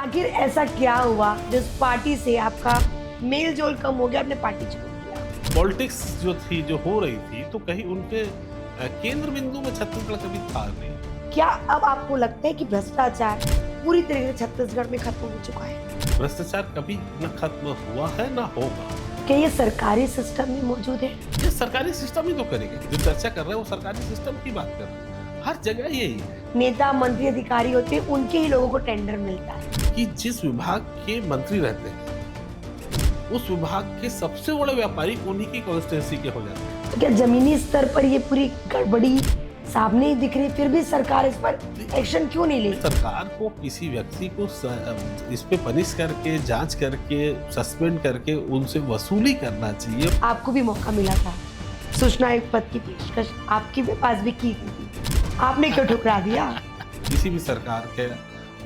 आखिर ऐसा क्या हुआ जिस पार्टी से आपका मेल जोल कम हो गया, आपने पार्टी छोड़ दिया? पॉलिटिक्स जो थी, जो हो रही थी, तो कहीं उनके केंद्र बिंदु में छत्तीसगढ़ कभी था नहीं। क्या अब आपको लगता है कि भ्रष्टाचार पूरी तरीके से छत्तीसगढ़ में खत्म हो चुका है? भ्रष्टाचार कभी न खत्म हुआ है न होगा। क्या ये सरकारी सिस्टम में मौजूद है? ये सरकारी सिस्टम ही तो करेगा। जो चर्चा कर रहे हैं वो सरकारी सिस्टम की बात कर रहे हैं। हर जगह यही है नेता मंत्री अधिकारी होते हैं, उनके ही लोगों को टेंडर मिलता है। कि जिस विभाग के मंत्री रहते हैं उस विभाग के सबसे बड़े व्यापारी उन्हीं की कॉन्स्टिट्यूंसी के हो जाते हैं। तो क्या जमीनी स्तर पर ये पूरी गड़बड़ी सामने ही दिख रही, फिर भी सरकार इस पर एक्शन क्यों नहीं ले रही? सरकार को किसी व्यक्ति को इस पे पनिश करके, जांच करके, सस्पेंड करके उनसे वसूली करना चाहिए। आपको भी मौका मिला था, सूचना आयुक्त पद की पेशकश आपके पास भी की गई थी, आपने क्यों ठुकरा दिया? किसी भी सरकार के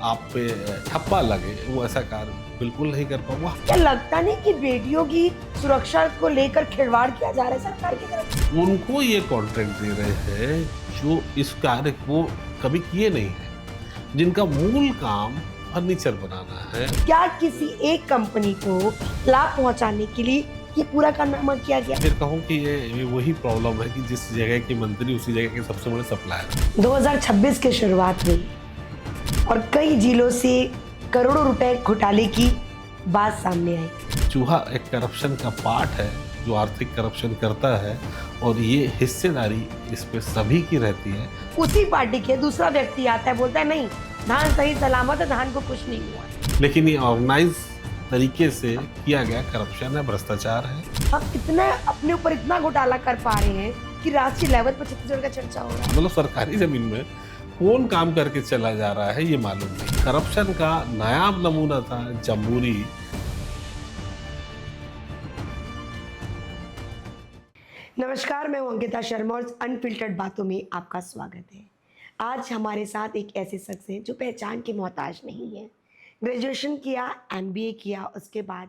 आप पे ठप्पा लगे वो ऐसा कार्य बिल्कुल नहीं कर पाऊंगा। क्या लगता नहीं कि बेटियों की सुरक्षा को लेकर खिलवाड़ किया जा रहा है सरकार की तरफ से? उनको ये कॉन्ट्रैक्ट दे रहे हैं जो इस कार्य को कभी किए नहीं है, जिनका मूल काम फर्नीचर बनाना है। क्या किसी एक कंपनी को लाभ पहुंचाने के लिए ये पूरा कारनामा किया गया? फिर कहूँ कि ये वही प्रॉब्लम है कि जिस जगह के मंत्री उसी जगह के सबसे बड़े सप्लायर। 2026 की शुरुआत हुई और कई जिलों से करोड़ों रुपए घोटाले की बात सामने आई। चूहा एक करप्शन का पार्ट है जो आर्थिक करप्शन करता है और ये हिस्सेदारी इस पे सभी की रहती है। उसी पार्टी के दूसरा व्यक्ति आता है, बोलता है नहीं, धान सही सलामत है, धान को कुछ नहीं हुआ। लेकिन ये ऑर्गेनाइज तरीके से किया गया करप्शन है, भ्रष्टाचार है। हम इतना अपने ऊपर इतना घोटाला कर पा रहे हैं कि राष्ट्रीय लेवल पर छत्तीसगढ़ का चर्चा हो रहा है। मतलब सरकारी जमीन में कौन काम करके चला जा रहा है ये मालूम नहीं। करप्शन का नायाब नमूना था जम्बूरी। नमस्कार, मैं हूं अंकिता शर्मा और अनफिल्टर्ड बातों में आपका स्वागत है। आज हमारे साथ एक ऐसे शख्स हैं जो पहचान के मोहताज नहीं है। ग्रेजुएशन किया, एमबीए किया, उसके बाद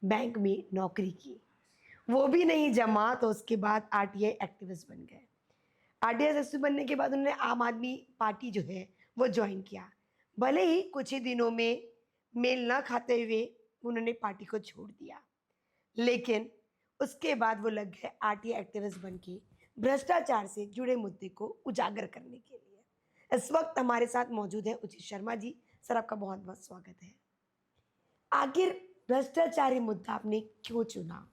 बैंक में नौकरी की, वो भी नहीं जमा तो उसके बाद आरटीआई एक्टिविस्ट बन गए। आरटीआई एक्टिविस्ट बनने के बाद उन्होंने आम आदमी पार्टी जो है वो ज्वाइन किया। भले ही कुछ ही दिनों में मेल न खाते हुए उन्होंने पार्टी को छोड़ दिया, लेकिन उसके बाद वो लग गए आरटीआई एक्टिविस्ट बन के भ्रष्टाचार से जुड़े मुद्दे को उजागर करने के लिए। इस वक्त हमारे साथ मौजूद है उचित शर्मा जी। सर, आपका बहुत बहुत स्वागत है। आखिर भ्रष्टाचारी मुद्दा आपने क्यों चुना?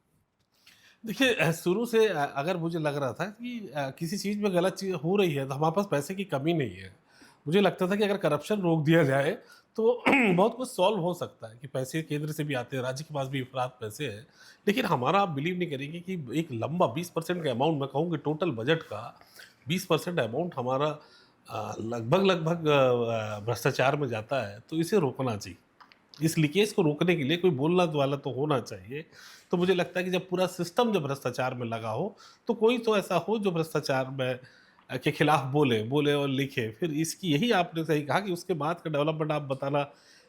देखिए शुरू से अगर मुझे लग रहा था कि किसी चीज़ में गलत चीज़ हो रही है तो हमारे पास पैसे की कमी नहीं है। मुझे लगता था कि अगर करप्शन रोक दिया जाए तो बहुत कुछ सॉल्व हो सकता है कि पैसे केंद्र से भी आते हैं, राज्य के पास भी अफरात पैसे हैं। लेकिन हमारा आप बिलीव नहीं करेंगे कि एक लंबा 20% का अमाउंट, मैं कहूँ कि टोटल बजट का 20% अमाउंट हमारा लगभग भ्रष्टाचार में जाता है। तो इसे रोकना चाहिए। इस लीकेज को रोकने के लिए कोई बोलना वाला तो होना चाहिए। तो मुझे लगता है कि जब पूरा सिस्टम जब भ्रष्टाचार में लगा हो तो कोई तो ऐसा हो जो भ्रष्टाचार में के खिलाफ बोले बोले और लिखे। फिर इसकी यही आपने सही कहा कि उसके बाद का डेवलपमेंट आप बताना,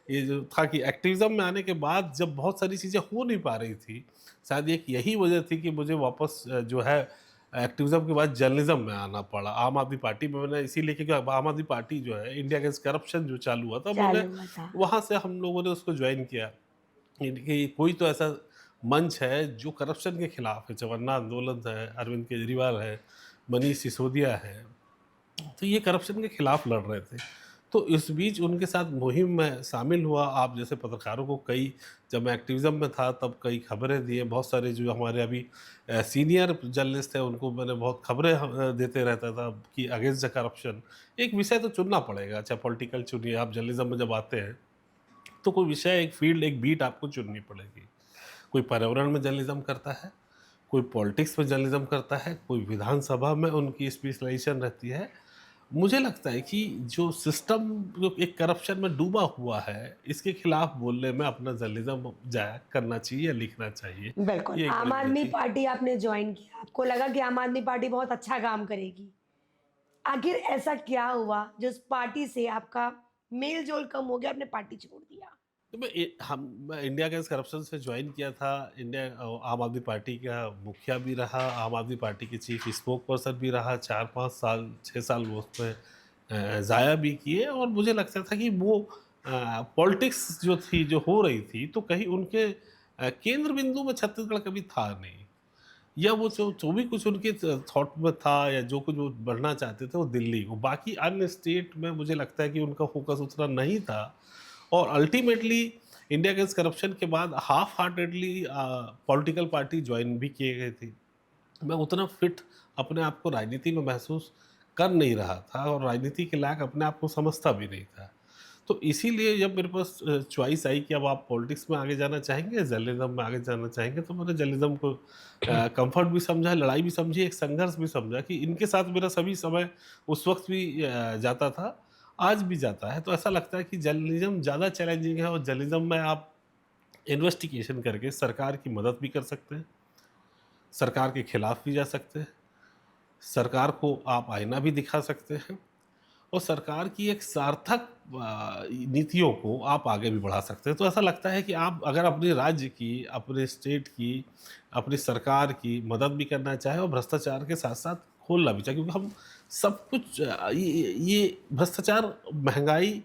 ये जो था कि एक्टिविज्म में आने के बाद जब बहुत सारी चीज़ें हो नहीं पा रही थी, शायद एक यही वजह थी कि मुझे वापस जो है एक्टिविज्म के बाद जर्नलिज्म में आना पड़ा। आम आदमी पार्टी में मैंने इसीलिए, क्योंकि आम आदमी पार्टी जो है इंडिया अगेंस्ट करप्शन जो चालू हुआ था, मैंने चालू हुआ था। वहाँ से हम लोगों ने उसको ज्वाइन किया कि कोई तो ऐसा मंच है जो करप्शन के खिलाफ है। चवन्ना आंदोलन है, अरविंद केजरीवाल है, मनीष सिसोदिया है, तो ये करप्शन के खिलाफ लड़ रहे थे। तो इस बीच उनके साथ मुहिम में शामिल हुआ। आप जैसे पत्रकारों को कई, जब मैं एक्टिविज्म में था तब कई खबरें दिए। बहुत सारे जो हमारे अभी सीनियर जर्नलिस्ट हैं उनको मैंने बहुत खबरें देते रहता था कि अगेंस्ट द करप्शन। एक विषय तो चुनना पड़ेगा, चाहे पॉलिटिकल चुनिए, आप जर्नलिज्म में जब आते हैं तो कोई विषय, एक फील्ड, एक बीट आपको चुननी पड़ेगी। कोई पर्यावरण में जर्नलिज्म करता है, कोई पॉलिटिक्स में जर्नलिज्म करता है, कोई विधानसभा में उनकी स्पेशलाइजेशन रहती है। मुझे लगता है कि जो सिस्टम जो एक करप्शन में डूबा हुआ है, इसके खिलाफ बोलने में अपना जर्नलिज्म जाया करना चाहिए या लिखना चाहिए। बिल्कुल। ये एक आम वजह आदमी थी। पार्टी आपने ज्वाइन किया, आपको लगा कि आम आदमी पार्टी बहुत अच्छा काम करेगी। आखिर ऐसा क्या हुआ जिस पार्टी से आपका मेल जोल कम हो गया, आपने पार्टी छोड़ दिया? तो मैं इंडिया अगेंस्ट करप्शन से ज्वाइन किया था। इंडिया आम आदमी पार्टी का मुखिया भी रहा, आम आदमी पार्टी के चीफ स्पोक पर्सन भी रहा। 4-5 साल, 6 साल वो उसमें ज़ाया भी किए और मुझे लगता था कि वो पॉलिटिक्स जो थी, जो हो रही थी, तो कहीं उनके केंद्र बिंदु में छत्तीसगढ़ कभी था नहीं, या वो जो भी कुछ उनके थॉट में था, या जो कुछ वो बढ़ना चाहते थे वो दिल्ली को, बाकी अन्य स्टेट में मुझे लगता है कि उनका फोकस उतना नहीं था। और अल्टीमेटली इंडिया अगेंस्ट करप्शन के बाद half heartedly political party join भी किए गए थे। मैं उतना फिट अपने आप को राजनीति में महसूस कर नहीं रहा था, और राजनीति के लायक अपने आप को समझता भी नहीं था। तो इसीलिए जब मेरे पास चॉइस आई कि अब आप पॉलिटिक्स में आगे जाना चाहेंगे या जर्नलिज्म में आगे जाना चाहेंगे, तो मैंने जर्नलिज्म को कंफर्ट भी समझा, लड़ाई भी समझी, एक संघर्ष भी समझा कि इनके साथ मेरा सभी समय उस वक्त भी जाता था, आज भी जाता है। तो ऐसा लगता है कि जर्नलिज्म ज़्यादा चैलेंजिंग है, और जर्नलिज्म में आप इन्वेस्टिगेशन करके सरकार की मदद भी कर सकते हैं, सरकार के खिलाफ भी जा सकते हैं, सरकार को आप आईना भी दिखा सकते हैं, और सरकार की एक सार्थक नीतियों को आप आगे भी बढ़ा सकते हैं। तो ऐसा लगता है कि आप अगर अपने राज्य की, अपने स्टेट की, अपनी सरकार की मदद भी करना चाहें, और भ्रष्टाचार के साथ-साथ खोलना भी चाहिए, क्योंकि हम सब कुछ ये भ्रष्टाचार, महँगाई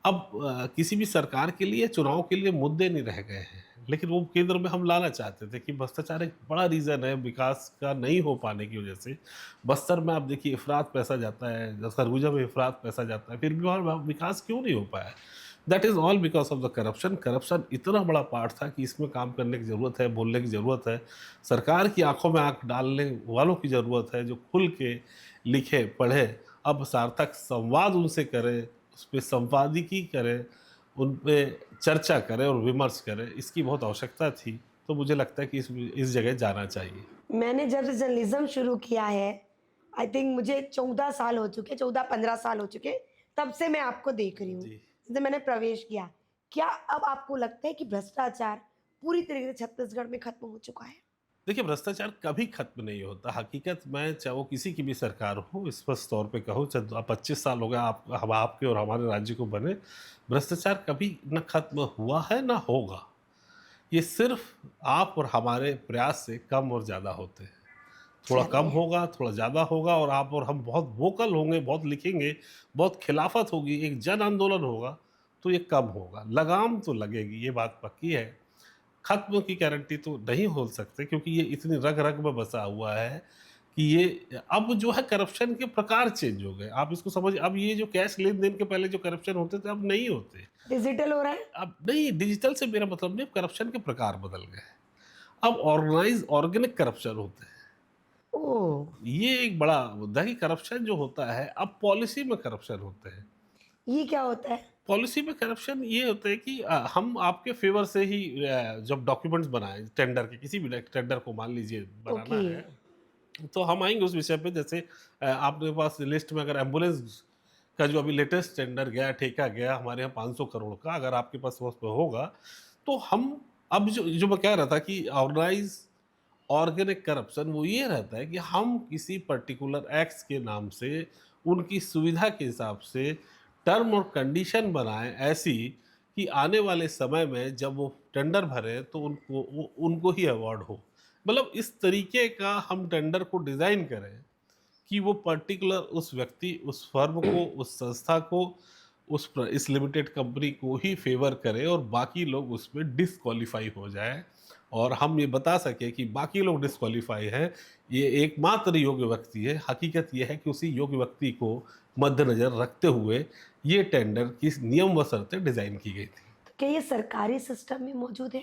अब किसी भी सरकार के लिए, चुनाव के लिए मुद्दे नहीं रह गए हैं। लेकिन वो केंद्र में हम लाना चाहते थे कि भ्रष्टाचार एक बड़ा रीज़न है विकास का नहीं हो पाने की वजह से। बस्तर में आप देखिए इफ़रात पैसा जाता है, सरगुजा में इफ़रात पैसा जाता है, फिर भी वहाँ विकास क्यों नहीं हो पाया? That is all because of the corruption. Corruption इतना बड़ा पार्ट था कि इसमें काम करने की ज़रूरत है, बोलने की ज़रूरत है। सरकार की आँखों में आँख डालने वालों की ज़रूरत है, जो खुल के लिखे, पढ़े, अब सार्थक संवाद उनसे करें, उस पे संपादकीय करें, उन पे चर्चा करें और विमर्श करें, इसकी बहुत आवश्यकता थी। तो मुझे लगता है कि इस जगह जाना चाहिए। मैंने जब से जर्नलिज्म शुरू किया है, आई थिंक मुझे 14 साल हो चुके, 14-15 साल हो चुके, तब से मैं आपको देख रही हूँ, जी। जब मैंने प्रवेश किया। क्या अब आपको लगता है कि भ्रष्टाचार पूरी तरीके से छत्तीसगढ़ में खत्म हो चुका है? देखिए, भ्रष्टाचार कभी खत्म नहीं होता। हकीकत में चाहे वो किसी की भी सरकार हो, स्पष्ट तौर पे कहूँ, चाहे 25 साल हो गए आप, हम आपके और हमारे राज्य को बने, भ्रष्टाचार कभी न खत्म हुआ है, ना होगा। ये सिर्फ़ आप और हमारे प्रयास से कम और ज़्यादा होते हैं। थोड़ा कम चलिए, होगा, थोड़ा ज़्यादा होगा, और आप और हम बहुत वोकल होंगे, बहुत लिखेंगे, बहुत खिलाफत होगी, एक जन आंदोलन होगा, तो ये कम होगा। लगाम तो लगेगी, ये बात पक्की है। खत्म की गारंटी तो नहीं हो सकते, क्योंकि ये इतनी रग-रग में बसा हुआ है कि ये अब जो है करप्शन के प्रकार चेंज हो गए। आप इसको समझिए, अब ये जो कैश लेन-देन के पहले जो करप्शन होते थे, अब नहीं होते। डिजिटल हो रहा है? अब नहीं, डिजिटल से मेरा मतलब नहीं, अब करप्शन के प्रकार बदल गए हैं। अब ऑर्गेनाइज़ ऑर्गेनिक करप्शन होते हैं। ओह! ये एक बड़ा मुद्दा है कि करप्शन जो होता है, अब पॉलिसी में करप्शन होते हैं। ये क्या होता है? पॉलिसी में करप्शन ये होता है कि हम आपके फ़ेवर से ही जब डॉक्यूमेंट्स बनाएँ टेंडर के, किसी भी टेंडर को मान लीजिए बनाना ओके, है, तो हम आएँगे उस विषय पे। जैसे आपके पास लिस्ट में अगर एम्बुलेंस का जो अभी लेटेस्ट टेंडर गया, ठेका गया हमारे यहाँ 500 करोड़ का, अगर आपके पास उस पे होगा, तो हम अब जो जो मैं कह रहा था कि ऑर्गेनाइज़ ऑर्गेनिक करप्शन वो ये रहता है कि हम किसी पर्टिकुलर एक्ट्स के नाम से, उनकी सुविधा के हिसाब से टर्म और कंडीशन बनाएँ ऐसी कि आने वाले समय में जब वो टेंडर भरें तो उनको ही अवार्ड हो। मतलब इस तरीके का हम टेंडर को डिज़ाइन करें कि वो पर्टिकुलर उस व्यक्ति, उस फर्म को, उस संस्था को, इस लिमिटेड कंपनी को ही फ़ेवर करे, और बाकी लोग उसमें डिस्क्वालीफ़ाई हो जाएँ, और हम ये बता सकें कि बाकी लोग डिस्क्वालीफ़ाई हैं, ये एकमात्र योग्य व्यक्ति है। हकीकत ये है कि उसी योग्य व्यक्ति को मद्देनज़र रखते हुए ये टेंडर की नियम व शर्तें डिज़ाइन की गई थी। तो क्या ये सरकारी सिस्टम में मौजूद है?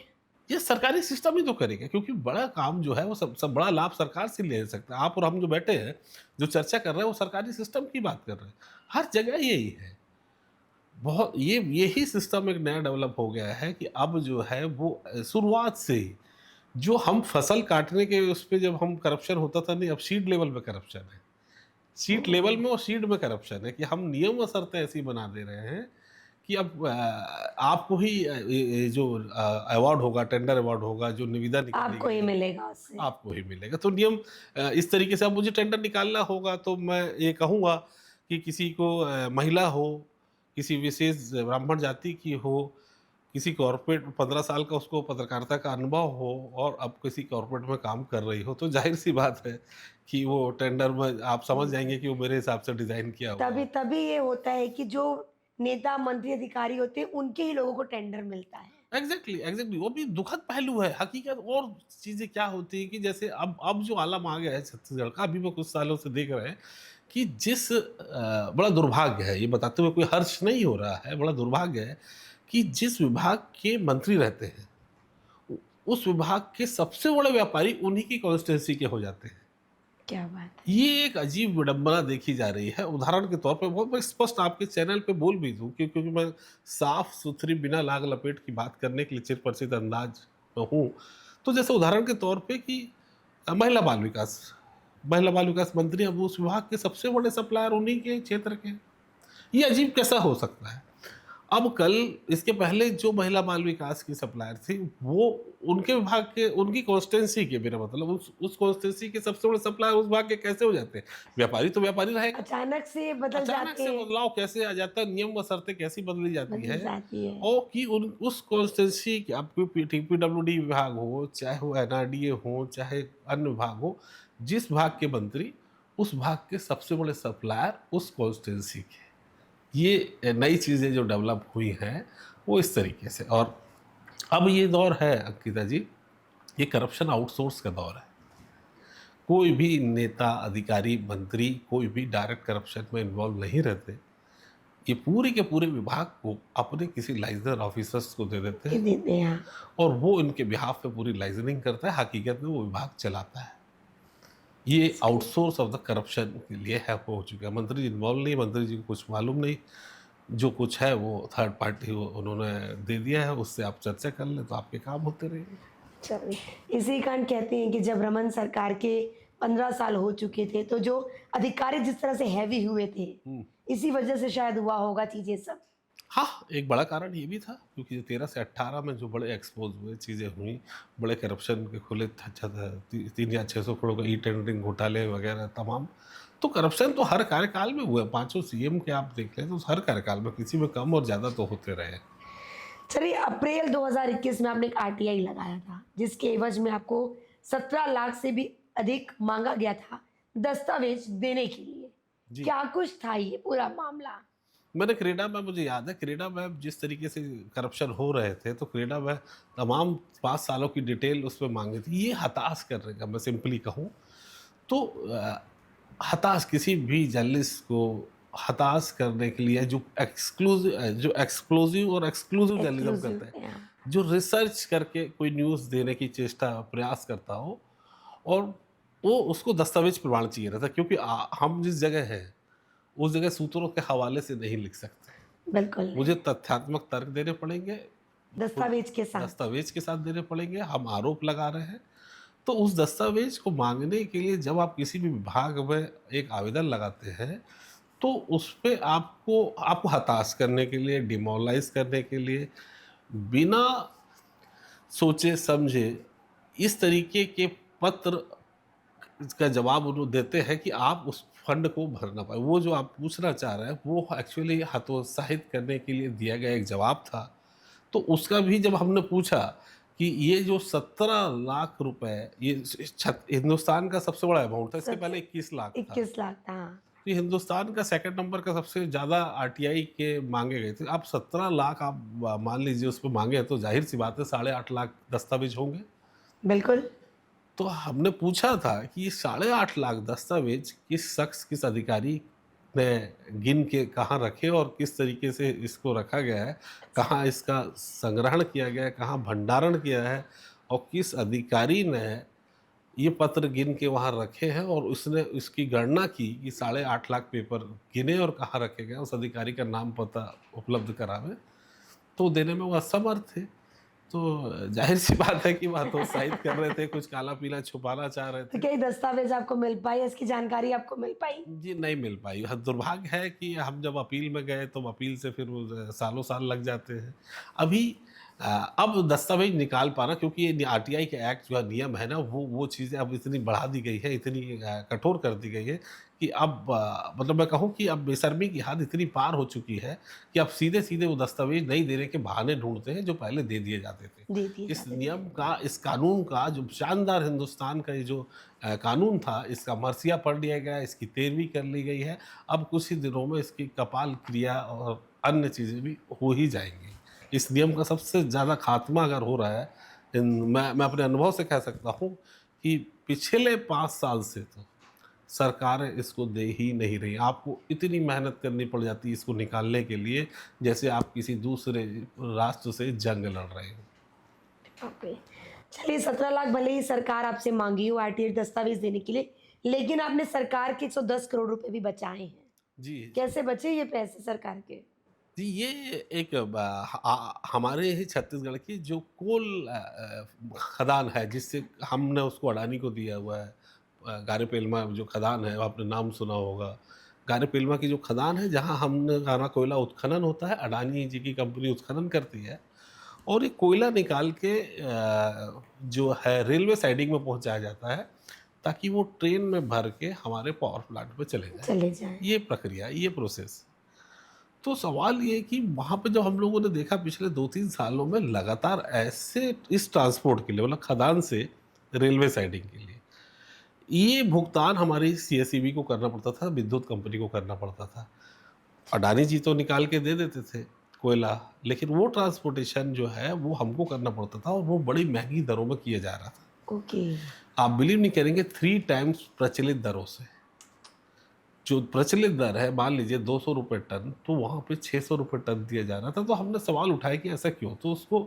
ये सरकारी सिस्टम ही तो करेगा, क्योंकि बड़ा काम जो है वो सब बड़ा लाभ सरकार से ले सकता है। आप और हम जो बैठे हैं, जो चर्चा कर रहे हैं, वो सरकारी सिस्टम की बात कर रहे हैं। हर जगह यही है। बहुत ये यही सिस्टम एक नया डेवलप हो गया है कि अब जो है वो शुरुआत से ही जो हम फसल काटने के उस पे जब हम करप्शन होता था, नहीं, अब सीड लेवल पे करप्शन है। सीड ओह! लेवल में और सीड में करप्शन है कि हम नियम और शर्तें ऐसी बना दे रहे हैं कि अब आपको ही ये जो अवार्ड होगा, टेंडर अवार्ड होगा, जो निविदा निकाली आपको ही गई, मिलेगा उससे। आपको ही मिलेगा। तो नियम इस तरीके से, अब मुझे टेंडर निकालना होगा तो मैं ये कहूँगा कि किसी को महिला हो, किसी विशेष ब्राह्मण जाति की हो, किसी कॉर्पोरेट 15 साल का उसको पत्रकारिता का अनुभव हो, और अब किसी कॉर्पोरेट में काम कर रही हो, तो ज़ाहिर-सी बात है कि वो टेंडर में आप समझ जाएँगे कि वो मेरे हिसाब से डिज़ाइन किया हुआ तभी हो। तभी ये होता है कि जो नेता मंत्री अधिकारी होते हैं उनके ही लोगों को टेंडर मिलता है। एग्जैक्टली वो भी दुखद पहलू है। हकीकत और चीज़ें क्या होती है कि जैसे अब जो आलम आ गया है छत्तीसगढ़ का, अभी मैं कुछ सालों से देख रहे हैं कि जिस बड़ा दुर्भाग्य है, ये बताते हुए कोई हर्ष नहीं हो रहा है, बड़ा दुर्भाग्य है कि जिस विभाग के मंत्री रहते हैं, उ उस विभाग के सबसे बड़े व्यापारी उन्हीं की कॉन्स्टिट्यूएंसी के हो जाते हैं। क्या बात है! ये एक अजीब विडंबना देखी जा रही है। उदाहरण के तौर पे बहुत मैं स्पष्ट आपके चैनल पे बोल भी दूँ क्योंकि मैं साफ-सुथरी बिना लाग लपेट की बात करने के लिए चिरपरिचित अंदाज में हूँ। तो जैसे उदाहरण के तौर पे कि महिला बाल विकास मंत्री अब उस विभाग के सबसे बड़े सप्लायर उन्हीं के क्षेत्र के हैं। ये अजीब कैसा हो सकता है? अब कल इसके पहले जो महिला बाल विकास की सप्लायर थी, वो उनके विभाग के उनकी कॉन्स्टिट्यूएंसी के, मेरा मतलब उस कॉन्स्टिट्यूएंसी के सबसे बड़े सप्लायर उस विभाग के कैसे हो जाते हैं? व्यापारी तो व्यापारी रहेगा। अचानक से बदल अचानक जाते से हैं, बदलाव कैसे आ जाता है, नियम व शर्तें कैसी बदली जाती बदल है जाती है। और कि उन उस कॉन्स्टिट्यूएंसी के आपको टीपीडब्ल्यूडी विभाग हो, चाहे वो एनआरडीए हो, चाहे अन्य विभाग हो, जिस विभाग के मंत्री, उस विभाग के सबसे बड़े सप्लायर उस कॉन्स्टिट्यूएंसी के। ये नई चीज़ें जो डेवलप हुई हैं, वो इस तरीके से। और अब ये दौर है अंकिता जी, ये करप्शन आउटसोर्स का दौर है। कोई भी नेता, अधिकारी, मंत्री कोई भी डायरेक्ट करप्शन में इन्वॉल्व नहीं रहते। ये पूरे के पूरे विभाग को अपने किसी लाइजनर ऑफिसर्स को दे देते ये हैं देते हैं हाँ। और वो इनके बिहाफ पे पूरी लाइजनिंग करता है, हकीकत में वो विभाग चलाता है। ये आउटसोर्स ऑफ द करप्शन के लिए है हो चुका है। मंत्री जी इन्वॉल्व नहीं, मंत्री जी को कुछ मालूम नहीं, जो कुछ है वो थर्ड पार्टी उन्होंने दे दिया है, उससे आप चर्चा कर लें तो आपके काम होते रहेंगे। चलिए, इसी कारण कहते हैं कि जब रमन सरकार के 15 साल हो चुके थे, तो जो अधिकारी जिस तरह से हैवी हुए थे, इसी वजह से शायद हुआ होगा चीज़ें सब। हाँ, एक बड़ा कारण ये भी था क्योंकि 13 से 18 में जो बड़े एक्सपोज़ हुए, चीज़ें हुई, बड़े करप्शन के खुले 3 या 600 करोड़ का ई-टेंडरिंग घोटाले वगैरह तमाम। तो करप्शन तो हर कार्यकाल में हुआ है, पाँचों सीएम के आप देख लें तो हर कार्यकाल में किसी में कम और ज़्यादा तो होते रहे हैं। चलिए, अप्रैल 2021 में आपने एक आरटीआई लगाया था, जिसके एवज में आपको 17 लाख से भी अधिक माँगा गया था दस्तावेज देने के लिए। जी। क्या कुछ था ये पूरा मामला? मैंने क्रेडा में, मुझे याद है क्रेडा में जिस तरीके से करप्शन हो रहे थे, तो क्रेडा में तमाम 5 सालों की डिटेल उसमें माँगी थी। ये हताश करने का, मैं सिंपली कहूँ तो हताश किसी भी जर्नलिस्ट को हताश करने के लिए जो एक्सप्लोसिव और एक्सक्लूसिव जर्नलिज्म एक्सक्लूसिव करते हैं, हाँ, जो रिसर्च करके कोई न्यूज़ देने की चेष्टा प्रयास करता हो और वो उसको दस्तावेज प्रमाण चाहिए रहता है क्योंकि हम जिस जगह हैं उस जगह सूत्रों के हवाले से नहीं लिख सकते। बिल्कुल मुझे तथ्यात्मक तर्क देने पड़ेंगे, दस्तावेज के साथ। दस्तावेज के साथ देने पड़ेंगे। हम आरोप लगा रहे हैं तो उस दस्तावेज को मांगने के लिए जब आप किसी भी विभाग में एक आवेदन लगाते हैं तो उस पे आपको हताश करने के लिए, डिमोरलाइज करने के लिए, बिना सोचे समझे इस तरीके के पत्र का जवाब उन्हें देते हैं कि आप उस फंड को भर ना पाए। वो जो आप पूछना चाह रहे हैं वो एक्चुअली हतोत्साहित करने के लिए दिया गया एक जवाब था। तो उसका भी जब हमने पूछा कि ये जो 17 लाख रुपए, ये हिंदुस्तान का सबसे बड़ा अमाउंट था, इसके सबसे पहले 21 लाख था। 21 लाख था हाँ। ये हिंदुस्तान का सेकंड नंबर का सबसे ज़्यादा आरटीआई के मांगे गए थे। आप 17 लाख आप मान लीजिए उस पे मांगे तो जाहिर सी बात है 8.5 लाख दस्तावेज होंगे। बिल्कुल तो हमने पूछा था कि ये 8.5 लाख दस्तावेज किस शख्स, किस अधिकारी ने गिन के कहाँ रखे और किस तरीके से इसको रखा गया है, कहाँ इसका संग्रहण किया गया है, कहाँ भंडारण किया है और किस अधिकारी ने ये पत्र गिन के वहाँ रखे हैं और उसने इसकी गणना की कि 8.5 लाख पेपर गिने और कहाँ रखे गए, उस अधिकारी का नाम पता उपलब्ध करावे, तो देने में वो असमर्थ थे। तो जाहिर सी बात है कि वह हतोत्साहित कर रहे थे, कुछ काला पीला छुपाना चाह रहे तो थे। क्या ये दस्तावेज आपको मिल पाई, इसकी जानकारी आपको मिल पाई? जी, नहीं मिल पाई। दुर्भाग्य है कि हम जब अपील में गए तो अपील से फिर वो सालों साल लग जाते हैं। अभी अब दस्तावेज निकाल पाना, क्योंकि ये आरटीआई के एक्ट जो नियम है ना, वो चीज़ें अब इतनी बढ़ा दी गई है, इतनी कठोर कर दी गई है कि अब मतलब मैं कहूँ कि अब बेशर्मी की हद इतनी पार हो चुकी है कि अब सीधे-सीधे वो दस्तावेज नहीं देने के बहाने ढूँढते हैं जो पहले दे दिए जाते थे। दे दिए इस जाते थे। नियम का, इस कानून का, जो शानदार हिंदुस्तान का ये जो कानून था, इसका मर्सिया पढ़ लिया गया, इसकी पैरवी कर ली गई है। अब कुछ ही दिनों में इसकी कपाल क्रिया और अन्य चीज़ें भी हो ही जाएंगी। इस नियम का सबसे ज़्यादा खात्मा अगर हो रहा है, मैं अपने अनुभव से कह सकता हूँ कि पिछले 5 साल से तो सरकारें इसको दे ही नहीं रही। आपको इतनी मेहनत करनी पड़ जाती है इसको निकालने के लिए, जैसे आप किसी दूसरे राष्ट्र से जंग लड़ रहे हो। ओके। चलिए 17 लाख भले ही सरकार आपसे माँगी हो आरटीआई दस्तावेज़ देने के लिए, लेकिन आपने सरकार के 110 करोड़ रुपए भी बचाए हैं। जी। कैसे बचे ये पैसे सरकार के? जी, ये एक हमारे ही छत्तीसगढ़ की जो खदान है, जिससे हमने उसको अडानी को दिया हुआ है। गारेपेलमा जो खदान है, आपने नाम सुना होगा। गारेपेलमा की जो खदान है, जहाँ हमने गाना कोयला उत्खनन होता है, अडानी जी की कंपनी उत्खनन करती है और ये कोयला निकाल के जो है रेलवे साइडिंग में पहुँचाया जाता है, ताकि वो ट्रेन में भर के हमारे पावर प्लांट पे चले जाए। चले जाएँ। ये प्रक्रिया, ये प्रोसेस। तो सवाल ये है कि वहाँ पे जब हम लोगों ने देखा पिछले 2-3 सालों में लगातार ऐसे इस ट्रांसपोर्ट के लिए, मतलब खदान से रेलवे साइडिंग के लिए, ये भुगतान हमारी सीएसईबी को करना पड़ता था, विद्युत कंपनी को करना पड़ता था। अडानी जी तो निकाल के दे देते थे कोयला, लेकिन वो ट्रांसपोर्टेशन जो है वो हमको करना पड़ता था और वो बड़ी महँगी दरों में किया जा रहा था। ओके। आप बिलीव नहीं करेंगे, 3 टाइम्स प्रचलित दरों से। जो प्रचलित दर है, मान लीजिए 200 रुपये टन, तो वहाँ पे 600 रुपये टन दिया जा रहा था। तो हमने सवाल उठाया कि ऐसा क्यों? तो उसको,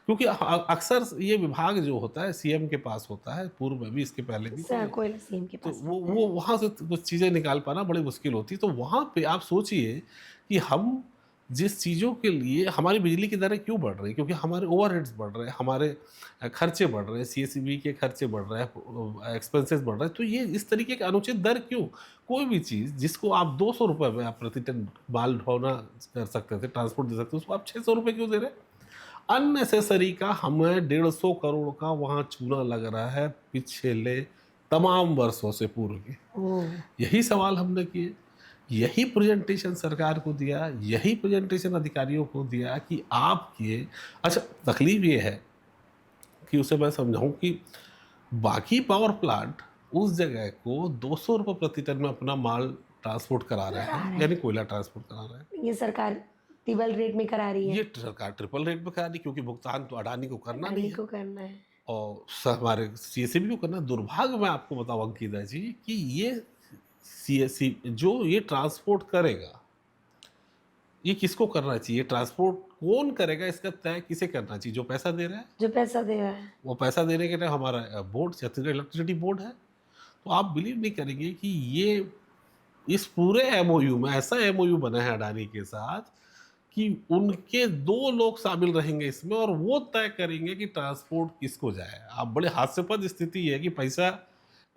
क्योंकि अक्सर ये विभाग जो होता है सीएम के पास होता है, पूर्व में भी, इसके पहले भी। कोयला सीएम के तो पास वो वहाँ से कुछ चीज़ें निकाल पाना बड़ी मुश्किल होती। तो वहाँ पे आप सोचिए कि हम जिस चीज़ों के लिए हमारी बिजली की दरें क्यों बढ़ रही हैं? क्योंकि हमारे ओवरहेड्स बढ़ रहे हैं, हमारे खर्चे बढ़ रहे हैं, सीएसईबी के खर्चे बढ़ रहे हैं, एक्सपेंसेस बढ़ रहे हैं। तो ये इस तरीके का अनुचित दर क्यों? कोई भी चीज़ जिसको आप 200 रुपये में आप प्रति टन माल ढोना कर सकते थे, ट्रांसपोर्ट दे सकते थे, उसको आप 600 रुपये क्यों दे रहे हैं? अननेसेसरी का हमें 150 करोड़ का वहाँ चूना लग रहा है पिछले तमाम वर्षों से पूर्व के। ओह! यही सवाल हमने किए, यही प्रेजेंटेशन सरकार को दिया, यही प्रेजेंटेशन अधिकारियों को दिया कि आप ये। अच्छा, तकलीफ ये है कि उसे मैं समझाऊं कि बाकी पावर प्लांट उस जगह को 200 रुपये प्रति टन में अपना माल ट्रांसपोर्ट करा रहे हैं, यानी कोयला ट्रांसपोर्ट करा रहे हैं। ये सरकार डबल रेट में करा रही है। ये सरकार ट्रिपल रेट में करा रही, क्योंकि भुगतान तो अडानी को करना नहीं अडानी है को करना है। और हमारे सीएसईबी को करना। दुर्भाग्य मैं आपको बताऊं अंकिता जी कि ये सीएससी जो ये ट्रांसपोर्ट करेगा, ये किसको करना चाहिए? ट्रांसपोर्ट कौन करेगा, इसका तय किसे करना चाहिए? जो पैसा दे रहा है। जो पैसा दे रहा है। वो पैसा देने के लिए हमारा बोर्ड, छत्तीसगढ़ इलेक्ट्रिसिटी बोर्ड है। तो आप बिलीव नहीं करेंगे कि ये इस पूरे एमओयू में ऐसा एमओयू बना है अडानी के साथ कि उनके 2 लोग शामिल रहेंगे इसमें और वो तय करेंगे कि ट्रांसपोर्ट किसको जाए। आप बड़े हास्यास्पद स्थिति है कि पैसा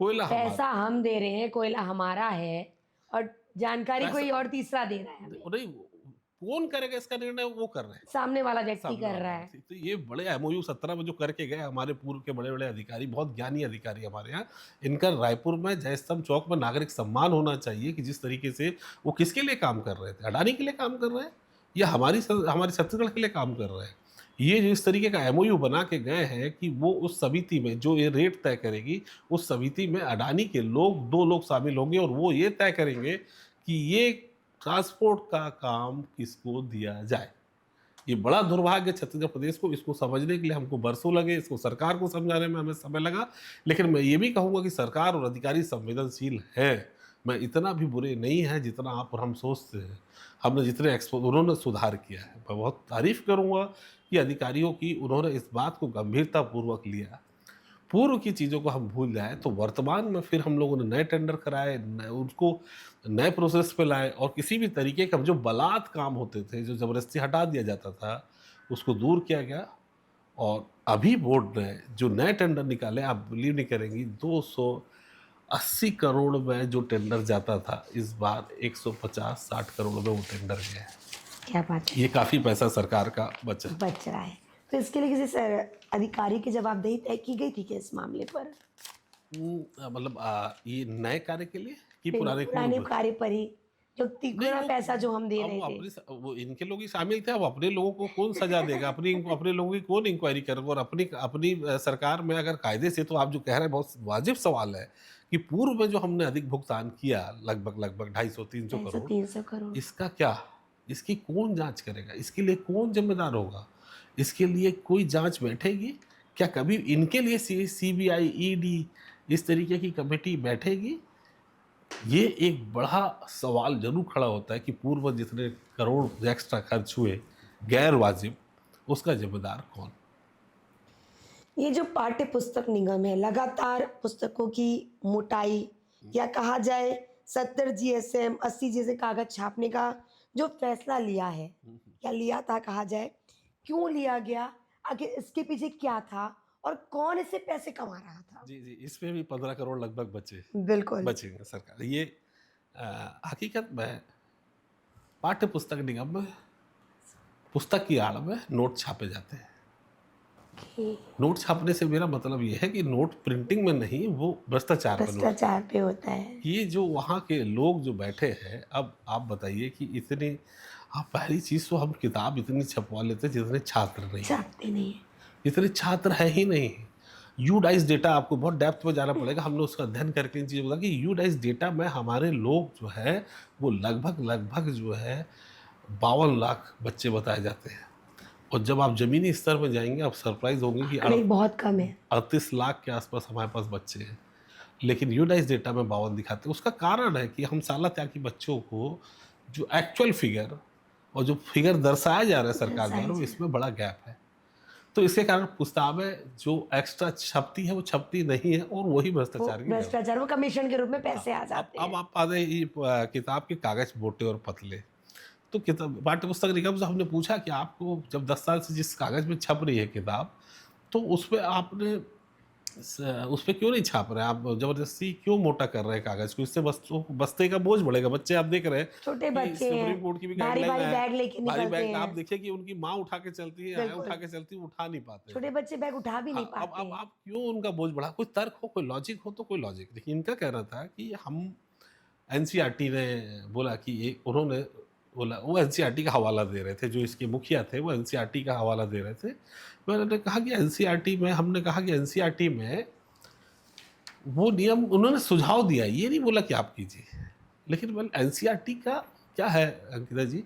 कोयला हमारा, पैसा हम दे रहे हैं, कोयला हमारा है और जानकारी पैसा कोई और तीसरा दे रहा है हमें। नहीं, कौन करेगा इसका निर्णय? वो कर रहे हैं, सामने वाला व्यक्ति सामने कर वाला रहा है। व्यक्ति। तो ये बड़े एमओयू 17 में जो करके गए हमारे पूर्व के बड़े बड़े अधिकारी, बहुत ज्ञानी अधिकारी हमारे यहाँ, इनका रायपुर में जयस्तंभ चौक में नागरिक सम्मान होना चाहिए कि जिस तरीके से वो किसके लिए काम कर रहे थे, अडानी के लिए काम कर रहे हैं या हमारी छत्तीसगढ़ के लिए काम कर रहे हैं। ये जो इस तरीके का एमओयू बना के गए हैं कि वो उस समिति में जो ये रेट तय करेगी, उस समिति में अडानी के लोग 2 लोग शामिल होंगे और वो ये तय करेंगे कि ये ट्रांसपोर्ट का काम किसको दिया जाए। ये बड़ा दुर्भाग्य छत्तीसगढ़ प्रदेश को। इसको समझने के लिए हमको बरसों लगे, इसको सरकार को समझाने में हमें समय लगा, लेकिन मैं ये भी कहूँगा कि सरकार और अधिकारी संवेदनशील हैं। मैं इतना भी बुरे नहीं हैं जितना आप और हम सोचते हैं। हमने जितने उन्होंने सुधार किया है, मैं बहुत तारीफ़ करूँगा कि अधिकारियों की, उन्होंने इस बात को गंभीरतापूर्वक लिया। पूर्व की चीज़ों को हम भूल जाएँ तो वर्तमान में फिर हम लोगों ने नए टेंडर कराए, उसको नए प्रोसेस पे लाए और किसी भी तरीके का जो बलात् काम होते थे, जो ज़बरदस्ती हटा दिया जाता था, उसको दूर किया गया। और अभी बोर्ड ने जो नए टेंडर निकाले, आप बिलीव नहीं करेंगी, 280 करोड़ में जो टेंडर जाता था, इस बार 150-60 करोड़ में वो टेंडर गया है। क्या बात है। ये काफ़ी पैसा सरकार का बचा। बच रहा है। तो इसके लिए किसी अधिकारी की जवाबदेही तय की गई थी क्या इस मामले पर? मतलब ये नए कार्य के लिए कि नहीं, पुराने पुराने कार्य पर ही जो नहीं, तिगुना वो पैसा जो हम दे अब रहे वो थे। वो इनके लोग ही शामिल थे। अब अपने लोगों को कौन सजा देगा? अपने लोगों की कौन इंक्वायरी करेगा? और अपनी अपनी सरकार में अगर कायदे से, तो आप जो कह रहे हैं बहुत वाजिब सवाल है कि पूर्व में जो हमने अधिक भुगतान किया, लगभग 250-300 करोड़, 300 करोड़। इसका क्या? इसकी कौन जांच करेगा? इसके लिए कौन जिम्मेदार होगा? इसके लिए कोई जांच बैठेगी? क्या कभी इनके लिए सीबीआई, ईडी इस तरीके की कमेटी बैठेगी? ये एक बड़ा सवाल ज़रूर खड़ा होता है कि पूर्व जितने करोड़ एक्स्ट्रा खर्च हुए गैर वाजिब, उसका जिम्मेदार कौन? ये जो पाठ्य पुस्तक निगम है, लगातार पुस्तकों की मोटाई या कहा जाए 70 जीएसएम 80 जैसे कागज छापने का जो फैसला लिया है या लिया था कहा जाए, क्यों लिया गया? आखिर इसके पीछे क्या था और कौन इससे पैसे कमा रहा था? जी, जी, इसमें भी 15 करोड़ लगभग बिल्कुल। बचेंगे सरकार। ये हकीकत में पाठ्य पुस्तक निगम में पुस्तक की आड़ में नोट छापे जाते हैं। नोट छापने से मेरा मतलब ये है कि नोट प्रिंटिंग में नहीं, वो भ्रष्टाचार में नोट। भ्रष्टाचार पे होता है। ये जो वहाँ के लोग जो बैठे हैं, अब आप बताइए कि इतने, आप पहली चीज़ तो हम किताब इतनी छपवा लेते हैं जितने छात्र नहीं हैं। छापते नहीं है। इतने छात्र है ही नहीं। यूडाइस डेटा आपको बहुत डेप्थ में जाना पड़ेगा, हमने उसका अध्ययन करके इन चीज़ों को कि यूडाइस डेटा में हमारे लोग जो है वो लगभग जो है 52 लाख बच्चे बताए जाते हैं। और जब आप ज़मीनी स्तर में जाएंगे आप सरप्राइज होंगे कि आंकड़े बहुत कम है। 38 लाख के आसपास हमारे पास बच्चे हैं, लेकिन यूडाइस डेटा में 52 दिखाते हैं। उसका कारण है कि हम साला त्यागी बच्चों को जो एक्चुअल फिगर और जो फिगर दर्शाया जा रहा है सरकार द्वारा, वो इसमें बड़ा गैप है। तो इसके कारण पुस्तावें जो एक्स्ट्रा छपती है वो छपती नहीं है और वही भ्रष्टाचार की भ्रष्टाचार वो कमीशन के रूप में पैसे आ जाते हैं। अब आप आ गए ये किताब के कागज मोटे और पतले। तो किताब पाठ्य पुस्तक निगम से हमने पूछा कि आपको जब 10 साल से जिस कागज में छप रही है किताब, तो उस पे आपने उस पे क्यों नहीं छाप रहे? आप जबरदस्ती क्यों मोटा कर रहे हैं कागज को? इससे बस्ते का बोझ बढ़ेगा। बच्चे आप देख रहे हैं, छोटे बच्चे हैं, सुप्रीम कोर्ट की भी भारी गाइडलाइन भारी बैग लेके भारी निकलते बैग। आप हैं। देखिए कि उनकी माँ उठा के चलती है, उठा के चलती है, उठा नहीं पाते। छोटे बच्चे बैग उठा भी नहीं हाँ, पाते अब आप क्यों उनका बोझ बढ़ा? कोई तर्क हो, कोई लॉजिक हो तो कोई लॉजिक। देखिए इनका कहना था कि हम एनसीईआरटी ने बोला कि एक उन्होंने बोला, वो एनसीईआरटी का हवाला दे रहे थे, जो इसके मुखिया थे वो एनसीईआरटी का हवाला दे रहे थे। मैंने कहा कि एनसीईआरटी में, हमने कहा कि एनसीईआरटी में वो नियम उन्होंने सुझाव दिया, ये नहीं बोला कि आप कीजिए। लेकिन मतलब एनसीईआरटी का क्या है अंकिता जी,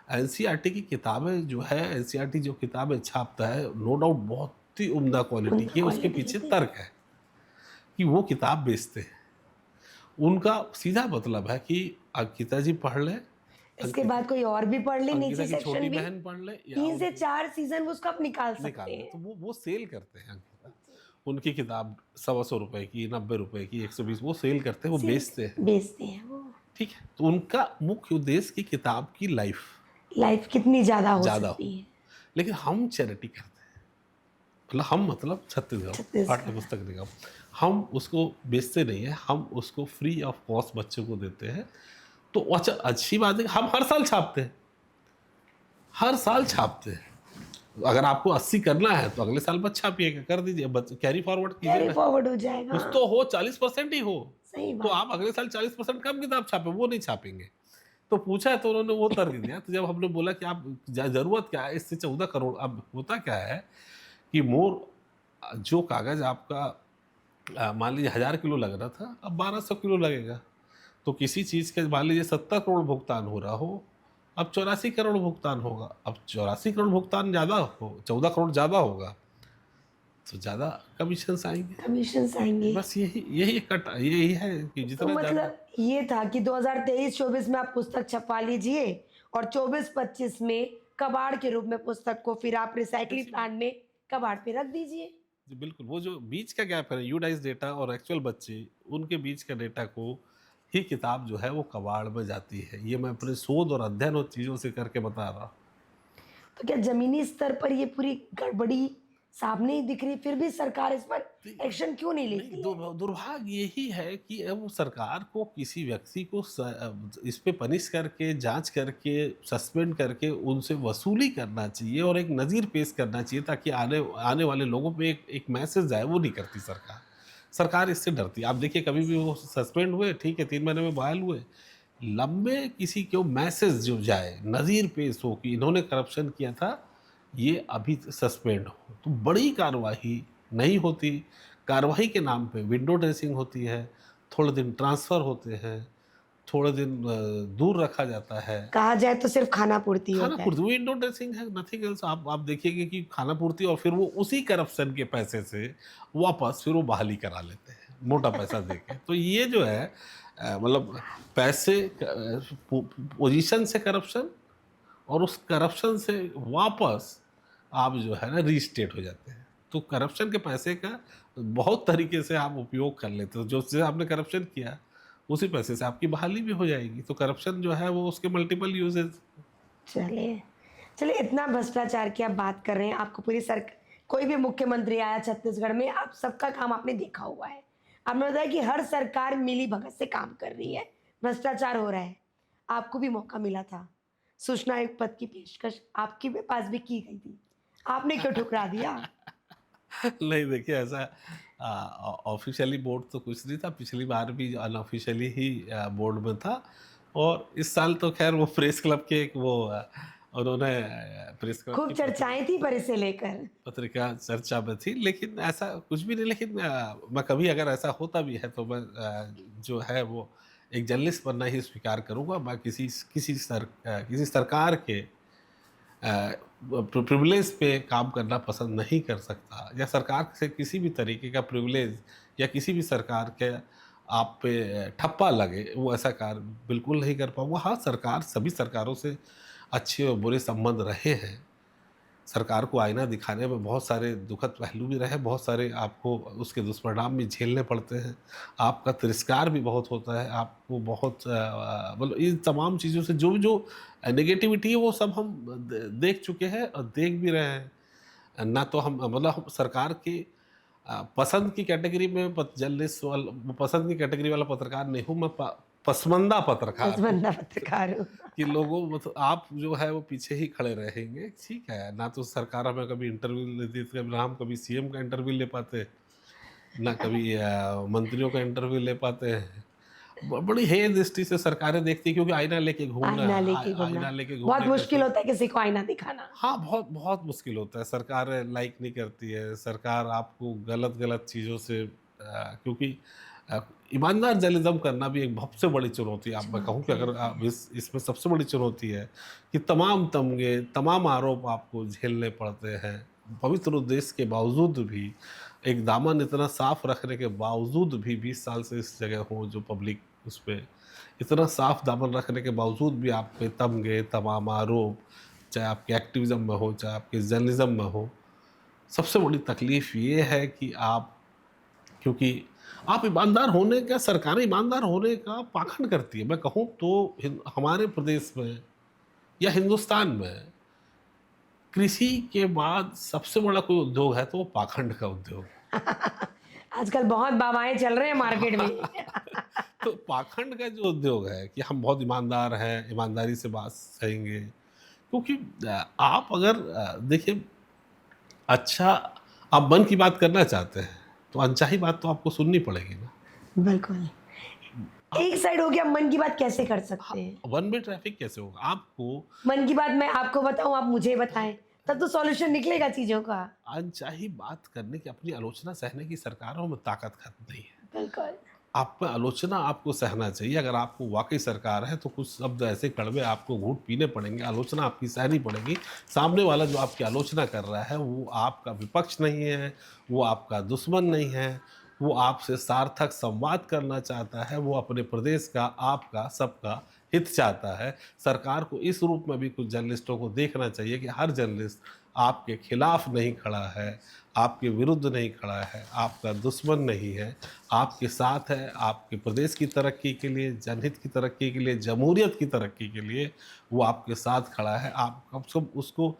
एनसीईआरटी की किताबें जो है, एनसीईआरटी जो किताबें छापता है नो डाउट बहुत ही उम्दा क्वालिटी की है। उसके पीछे तर्क है कि वो किताब बेचते हैं। उनका सीधा मतलब है कि अंकिता जी पढ़ ले, इसके बाद कोई और भी पढ़ ले, नीचे अंकिता की सेक्शन छोटी भी बहन पढ़ ले, या 3 से 4 सीजन वो उसका आप निकाल निकाल सकते ले, हैं। तो वो सेल करते हैं अंकिता। उनकी किताब 125 रुपए की, 90 रुपए की, 120, वो सेल करते हैं, वो बेचते हैं। वो ठीक है, तो उनका मुख्य उद्देश्य की किताब की लाइफ कितनी ज्यादा हो सकती है। लेकिन हम चैरिटी करते हैं, मतलब हम मतलब छत्तीसगढ़ पाठ्य पुस्तक निगम, हम उसको बेचते नहीं है, हम उसको फ्री ऑफ कॉस्ट बच्चों को देते हैं। तो अच्छा, अच्छी बात है, हम हर साल छापते हैं, हर साल छापते हैं। अगर आपको 80 करना है तो अगले साल बस छापिएगा, कर दीजिए, कैरी फॉरवर्ड कैरी फॉरवर्ड हो जाएगा। कुछ तो हो, 40% ही हो। सही तो बात। आप अगले साल 40% कम किताब छापे, वो नहीं छापेंगे। तो पूछा है तो उन्होंने वो तर्क दिया। तो जब हमने बोला कि आप जरूरत क्या है इससे 14 करोड़, अब होता क्या है कि जो कागज आपका मान लीजिए 1000 किलो लग रहा था, अब 1200 किलो लगेगा। तो किसी चीज़ के मान लीजिए 70 करोड़ भुगतान हो रहा हो, अब 84 करोड़ भुगतान होगा। अब 84 करोड़ भुगतान ज़्यादा हो, 14 करोड़ ज़्यादा होगा तो ज़्यादा कमीशंस आएंगे। बस यही है कि तो जितना मतलब ये था कि 2023-24 में आप पुस्तक छपवा लीजिए और 24-25 में कबाड़ के रूप में पुस्तक को फिर आप रिसाइकलिंग प्लांट में कबाड़ पे रख दीजिए। जी बिल्कुल, वो जो बीच का गैप है यूडाइस डेटा और एक्चुअल बच्चे, उनके बीच का डेटा को ही किताब जो है वो कबाड़ में जाती है। ये मैं अपने शोध और अध्ययन और चीज़ों से करके बता रहा हूँ। तो क्या जमीनी स्तर पर ये पूरी गड़बड़ी सामने ही दिख रही, फिर भी सरकार इस पर एक्शन क्यों नहीं लेती? दुर्भाग्य यही है कि अब सरकार को किसी व्यक्ति को इस पे पनिश करके, जांच करके, सस्पेंड करके उनसे वसूली करना चाहिए और एक नज़ीर पेश करना चाहिए, ताकि आने वाले लोगों पे एक मैसेज जाए। वो नहीं करती सरकार इससे डरती है। आप देखिए, कभी भी वो सस्पेंड हुए, ठीक है, 3 महीने में बहाल हुए, लंबे किसी को मैसेज जो जाए, नज़ीर पेश हो कि इन्होंने करप्शन किया था, ये अभी सस्पेंड हो, तो बड़ी कार्रवाई नहीं होती। कार्रवाई के नाम पे विंडो ड्रेसिंग होती है, थोड़े दिन ट्रांसफ़र होते हैं, थोड़े दिन दूर रखा जाता है। कहा जाए तो सिर्फ खाना पूर्ति खाना होता है। पूर्ति, विंडो ड्रेसिंग है, नथिंग एल्स। आप देखिएगा कि खाना पूर्ति, और फिर वो उसी करप्शन के पैसे से वापस फिर वो बहाली करा लेते हैं मोटा पैसा देके। तो ये जो है मतलब पैसे, पोजीशन से करप्शन, और उस करप्शन से वापस आप जो है ना रीस्टेट हो जाते हैं। तो करप्शन के पैसे का बहुत तरीके से आप उपयोग कर लेते हो। जो से आपने करप्शन किया उसी पैसे से आपकी बहाली भी हो जाएगी। तो करप्शन जो है वो उसके मल्टीपल यूजेस। चलिए, चलिए, इतना भ्रष्टाचार की आप बात कर रहे हैं, आपको पूरी कोई भी मुख्यमंत्री आया छत्तीसगढ़ में, आप सबका काम आपने देखा हुआ है। आपने बताया कि हर सरकार मिली-भगत से काम कर रही है, भ्रष्टाचार हो रहा है। आपको भी मौका मिला था, सूचना आयुक्त पद की पेशकश आपके भी पास भी की गई थी। आपने क्यों ठुकरा दिया? नहीं देखिए, ऐसा ऑफिशियली बोर्ड तो कुछ नहीं था। पिछली बार भी अनऑफिशियली ही बोर्ड में था। और इस साल तो खैर वो प्रेस क्लब के एक वो उन्होंने प्रेस क्लब खूब की चर्चाएँ थी पर इसे लेकर। पत्रिका चर्चा में थी, लेकिन ऐसा कुछ भी नहीं। लेकिन मैं कभी अगर ऐसा होता भी है तो मैं जो है वो एक जर्नलिस्ट बनना ही स्वीकार करूँगा। मैं किसी सरकार के प्रिविलेज पे काम करना पसंद नहीं कर सकता, या सरकार से किसी भी तरीके का प्रिविलेज या किसी भी सरकार के आप पे ठप्पा लगे, वो ऐसा कार्य बिल्कुल नहीं कर पाऊँगा। हाँ, सभी सरकारों से अच्छे और बुरे संबंध रहे हैं। सरकार को आईना दिखाने में बहुत सारे दुखद पहलू भी रहे, बहुत सारे आपको उसके दुष्परिणाम भी झेलने पड़ते हैं। आपका तिरस्कार भी बहुत होता है, आपको बहुत मतलब इन तमाम चीज़ों से जो नेगेटिविटी है वो सब हम देख चुके हैं और देख भी रहे हैं। ना तो हम मतलब हम सरकार की पसंद की कैटेगरी में जर्नलिस्ट पसंद की कैटेगरी वाला पत्रकार नहीं हूँ। मैं पसमंदा पत्रकार हूँ। पसमानदा पत्रकार हूँ। कि लोगों मतलब आप जो है वो पीछे ही खड़े रहेंगे, ठीक है। ना तो सरकार हमें कभी इंटरव्यू देती है, ना हम कभी सीएम का इंटरव्यू ले पाते, ना कभी मंत्रियों का इंटरव्यू ले पाते हैं। बड़ी हेय दृष्टि से सरकारें देखती है, क्योंकि आईना लेके घूमना, आईना लेके घूमना। आईना लेके बहुत घूमने मुश्किल का होता है किसी को आईना दिखाना। हाँ, बहुत बहुत मुश्किल होता है। सरकारें लाइक नहीं करती है, सरकार आपको गलत चीज़ों से क्योंकि अ, ईमानदार जर्नलिज्म करना भी एक सबसे बड़ी चुनौती है। आप मैं कहूँ कि अगर आप इसमें सबसे बड़ी चुनौती है कि तमाम तमगे, तमाम आरोप आपको झेलने पड़ते हैं। पवित्र उद्देश्य के बावजूद भी, एक दामन इतना साफ रखने के बावजूद भी 20 साल से इस जगह हो जो पब्लिक उस पे इतना साफ दामन रखने के बावजूद भी आप पे तमगे, तमाम आरोप, चाहे आपके एक्टिविज़्म में हो, चाहे आपके जर्नलिज़्म में हो। सबसे बड़ी तकलीफ़ ये है कि आप, क्योंकि आप ईमानदार होने का, सरकारें ईमानदार होने का पाखंड करती है। मैं कहूँ तो हमारे प्रदेश में या हिंदुस्तान में कृषि के बाद सबसे बड़ा कोई उद्योग है तो वो पाखंड का उद्योग है। आजकल बहुत बाबाएँ चल रहे हैं मार्केट में। तो पाखंड का जो उद्योग है कि हम बहुत ईमानदार हैं, ईमानदारी से बात कहेंगे। क्योंकि आप अगर देखिए, अच्छा, आप मन की बात करना चाहते हैं तो अनचाही बात तो आपको सुननी पड़ेगी ना। बिल्कुल। एक साइड हो गया, मन की बात कैसे कर सकते हैं? वन वे ट्रैफिक कैसे होगा आपको? मन की बात मैं आपको बताऊँ, आप मुझे बताएँ, तब तो सॉल्यूशन निकलेगा चीज़ों का। अनचाही बात करने की, अपनी आलोचना सहने की सरकारों में ताकत खत्म नहीं है। बिल्कुल। आप में आलोचना आपको सहना चाहिए। अगर आपको वाकई सरकार है तो कुछ शब्द ऐसे कड़वे आपको घूंट पीने पड़ेंगे, आलोचना आपकी सहनी पड़ेगी। सामने वाला जो आपकी आलोचना कर रहा है वो आपका विपक्ष नहीं है, वो आपका दुश्मन नहीं है, वो आपसे सार्थक संवाद करना चाहता है, वो अपने प्रदेश का, आपका, सबका हित चाहता है। सरकार को इस रूप में भी कुछ जर्नलिस्टों को देखना चाहिए कि हर जर्नलिस्ट आपके खिलाफ नहीं खड़ा है, आपके विरुद्ध नहीं खड़ा है, आपका दुश्मन नहीं है, आपके साथ है। आपके प्रदेश की तरक्की के लिए, जनहित की तरक्की के लिए, जमहूरियत की तरक्की के लिए वो आपके साथ खड़ा है। आप कम से कम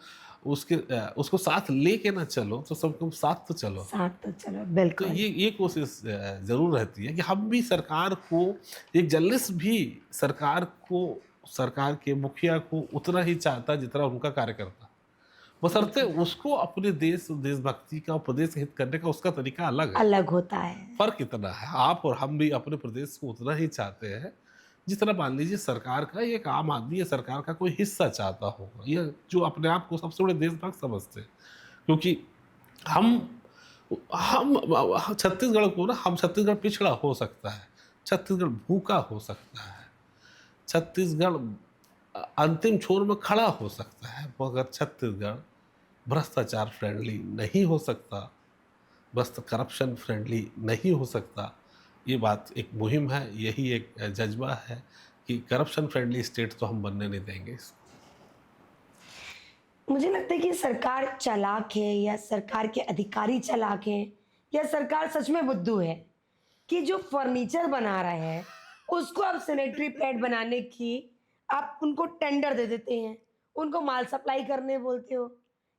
उसको साथ लेके ना चलो तो सब तुम साथ तो चलो। साथ तो चलो, तो बिल्कुल। ये कोशिश ज़रूर रहती है कि हम भी सरकार को, एक जर्नलिस्ट भी सरकार को, सरकार के मुखिया को उतना ही चाहता है जितना उनका कार्यकर्ता। बशर्ते उसको अपने देशभक्ति का और प्रदेश हित करने का उसका तरीका अलग है। अलग होता है। फ़र्क इतना है, आप और हम भी अपने प्रदेश को उतना ही चाहते हैं जितना मान लीजिए सरकार का एक आम आदमी या सरकार का कोई हिस्सा चाहता होगा, या जो अपने आप को सबसे बड़े देशभक्त समझते हैं। क्योंकि हम छत्तीसगढ़ को ना, हम छत्तीसगढ़ पिछड़ा हो सकता है, छत्तीसगढ़ भूखा हो सकता है, छत्तीसगढ़ अंतिम छोर में खड़ा हो सकता है, मगर छत्तीसगढ़ भ्रष्टाचार फ्रेंडली नहीं हो सकता, बस करप्शन फ्रेंडली नहीं हो सकता। ये बात एक मुहिम है, यही एक जज्बा है कि करप्शन फ्रेंडली स्टेट तो हम बनने नहीं देंगे। मुझे लगता है कि सरकार चालाक है या सरकार के अधिकारी चालाक हैं या सरकार सच में बुद्धू है कि जो फर्नीचर बना रहा है उसको आप सैनिटरी पैड बनाने की आप उनको टेंडर दे देते हैं, उनको माल सप्लाई करने बोलते हो।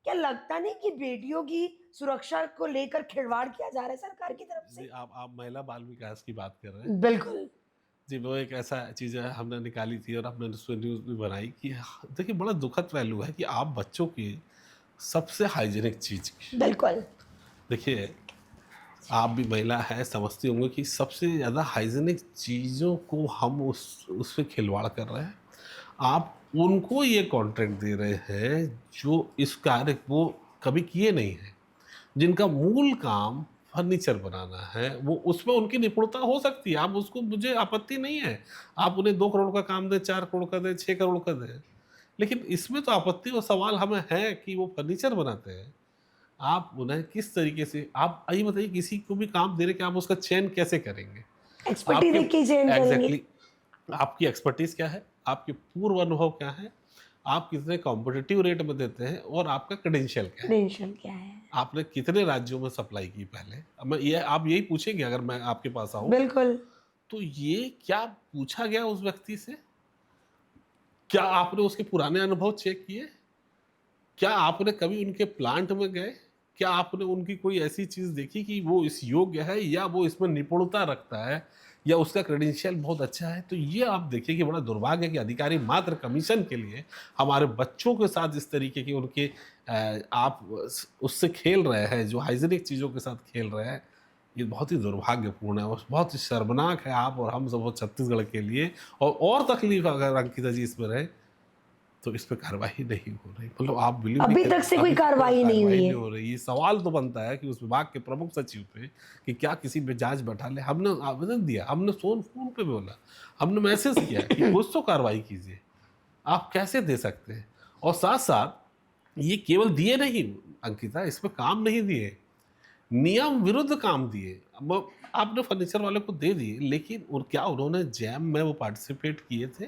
क्या लगता नहीं कि बेटियों की सुरक्षा को लेकर खिलवाड़ किया जा रहा है सरकार की तरफ जी, से? आप महिला बाल विकास की बात कर रहे हैं। बिल्कुल। जी, वो एक ऐसा चीज़ है हमने निकाली थी और हमने उस पे न्यूज़ भी बनाई कि देखिए बड़ा दुखद पहलू है कि आप बच्चों की सबसे हाइजीनिक चीज़ की बिल्कुल। देखिए, आप भी महिला हैं, समझती होंगी कि सबसे ज़्यादा हाइजीनिक चीज़ों को हम उस पे खिलवाड़ कर रहे हैं। आप उनको ये कॉन्ट्रैक्ट दे रहे हैं जो इस कार्य को कभी किए नहीं हैं, जिनका मूल काम फर्नीचर बनाना है। वो उसमें उनकी निपुणता हो सकती है, आप उसको मुझे आपत्ति नहीं है। आप उन्हें 2 करोड़ का काम दें, 4 करोड़ का दें, 6 करोड़ का दें। लेकिन इसमें तो आपत्ति और सवाल हमें है कि वो फर्नीचर बनाते हैं। आप उन्हें किस तरीके से आप ये बताइए किसी को भी काम दे रहे कि आप उसका चयन कैसे करेंगे? एक्सपर्टीज आपके देख के चयन करेंगे। एग्ज़ैक्टली आपकी एक्सपर्टीज़ क्या है? आपके पूर्व अनुभव क्या है? आप कितने कॉम्पिटिटिव रेट में देते हैं और आपका क्रेडेंशियल क्या है? क्रेडेंशियल क्या है? आपने कितने राज्यों में सप्लाई की पहले? अब मैं ये आप यही पूछेंगे अगर मैं आपके पास आऊँ, बिल्कुल। तो ये क्या पूछा गया उस व्यक्ति से? क्या आपने उसके पुराने अनुभव चेक किए? क्या आपने कभी उनके प्लांट में गए? क्या आपने उनकी कोई ऐसी चीज़ देखी कि वो इस योग्य है या वो इसमें निपुणता रखता है या उसका क्रेडेंशियल बहुत अच्छा है? तो ये आप देखिए कि बड़ा दुर्भाग्य है कि अधिकारी मात्र कमीशन के लिए हमारे बच्चों के साथ इस तरीके के उनके आप उससे खेल रहे हैं, जो हाइजीनिक चीज़ों के साथ खेल रहे हैं, ये बहुत ही दुर्भाग्यपूर्ण है और बहुत ही शर्मनाक है आप और हम सब छत्तीसगढ़ के लिए। और तकलीफ अगर अंकिता जी इसमें रहे तो इस पे कार्रवाई नहीं हो रही। मतलब आप बिलीव नहीं अभी करेंगे, तक से कोई अभी तक कार्रवाई नहीं हुई है। हो रही। ये सवाल तो बनता है कि उस विभाग के प्रमुख सचिव पे कि क्या किसी पे जाँच बैठा ले। हमने आवेदन दिया, हमने फ़ोन पे बोला, हमने मैसेज किया कि कुछ तो कार्रवाई कीजिए। आप कैसे दे सकते हैं? और साथ-साथ ये केवल दिए नहीं अंकिता, इस पे काम नहीं दिए। नियम विरुद्ध काम दिए। अब आपने फर्नीचर वाले को दे दिए, लेकिन और क्या उन्होंने जैम में वो पार्टिसिपेट किए थे?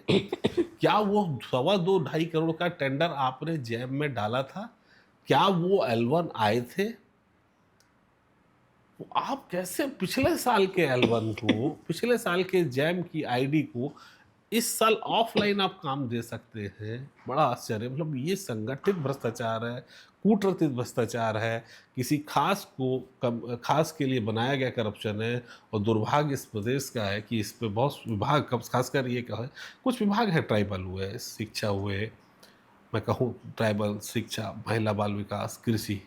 क्या वो सवा 2 ढाई करोड़ का टेंडर आपने जैम में डाला था? क्या वो L1 आए थे? तो आप कैसे पिछले साल के L1 को, पिछले साल के जैम की आईडी को इस साल ऑफलाइन आप काम दे सकते हैं? बड़ा आश्चर्य है। मतलब ये संगठित भ्रष्टाचार है, कूटनीतिक भ्रष्टाचार है, किसी खास को खास के लिए बनाया गया करप्शन है और दुर्भाग्य इस प्रदेश का है कि इस पे बहुत विभाग खासकर ये कहें कुछ विभाग हैं ट्राइबल हुए, शिक्षा हुए, मैं कहूँ ट्राइबल, शिक्षा, महिला बाल विकास, कृषि,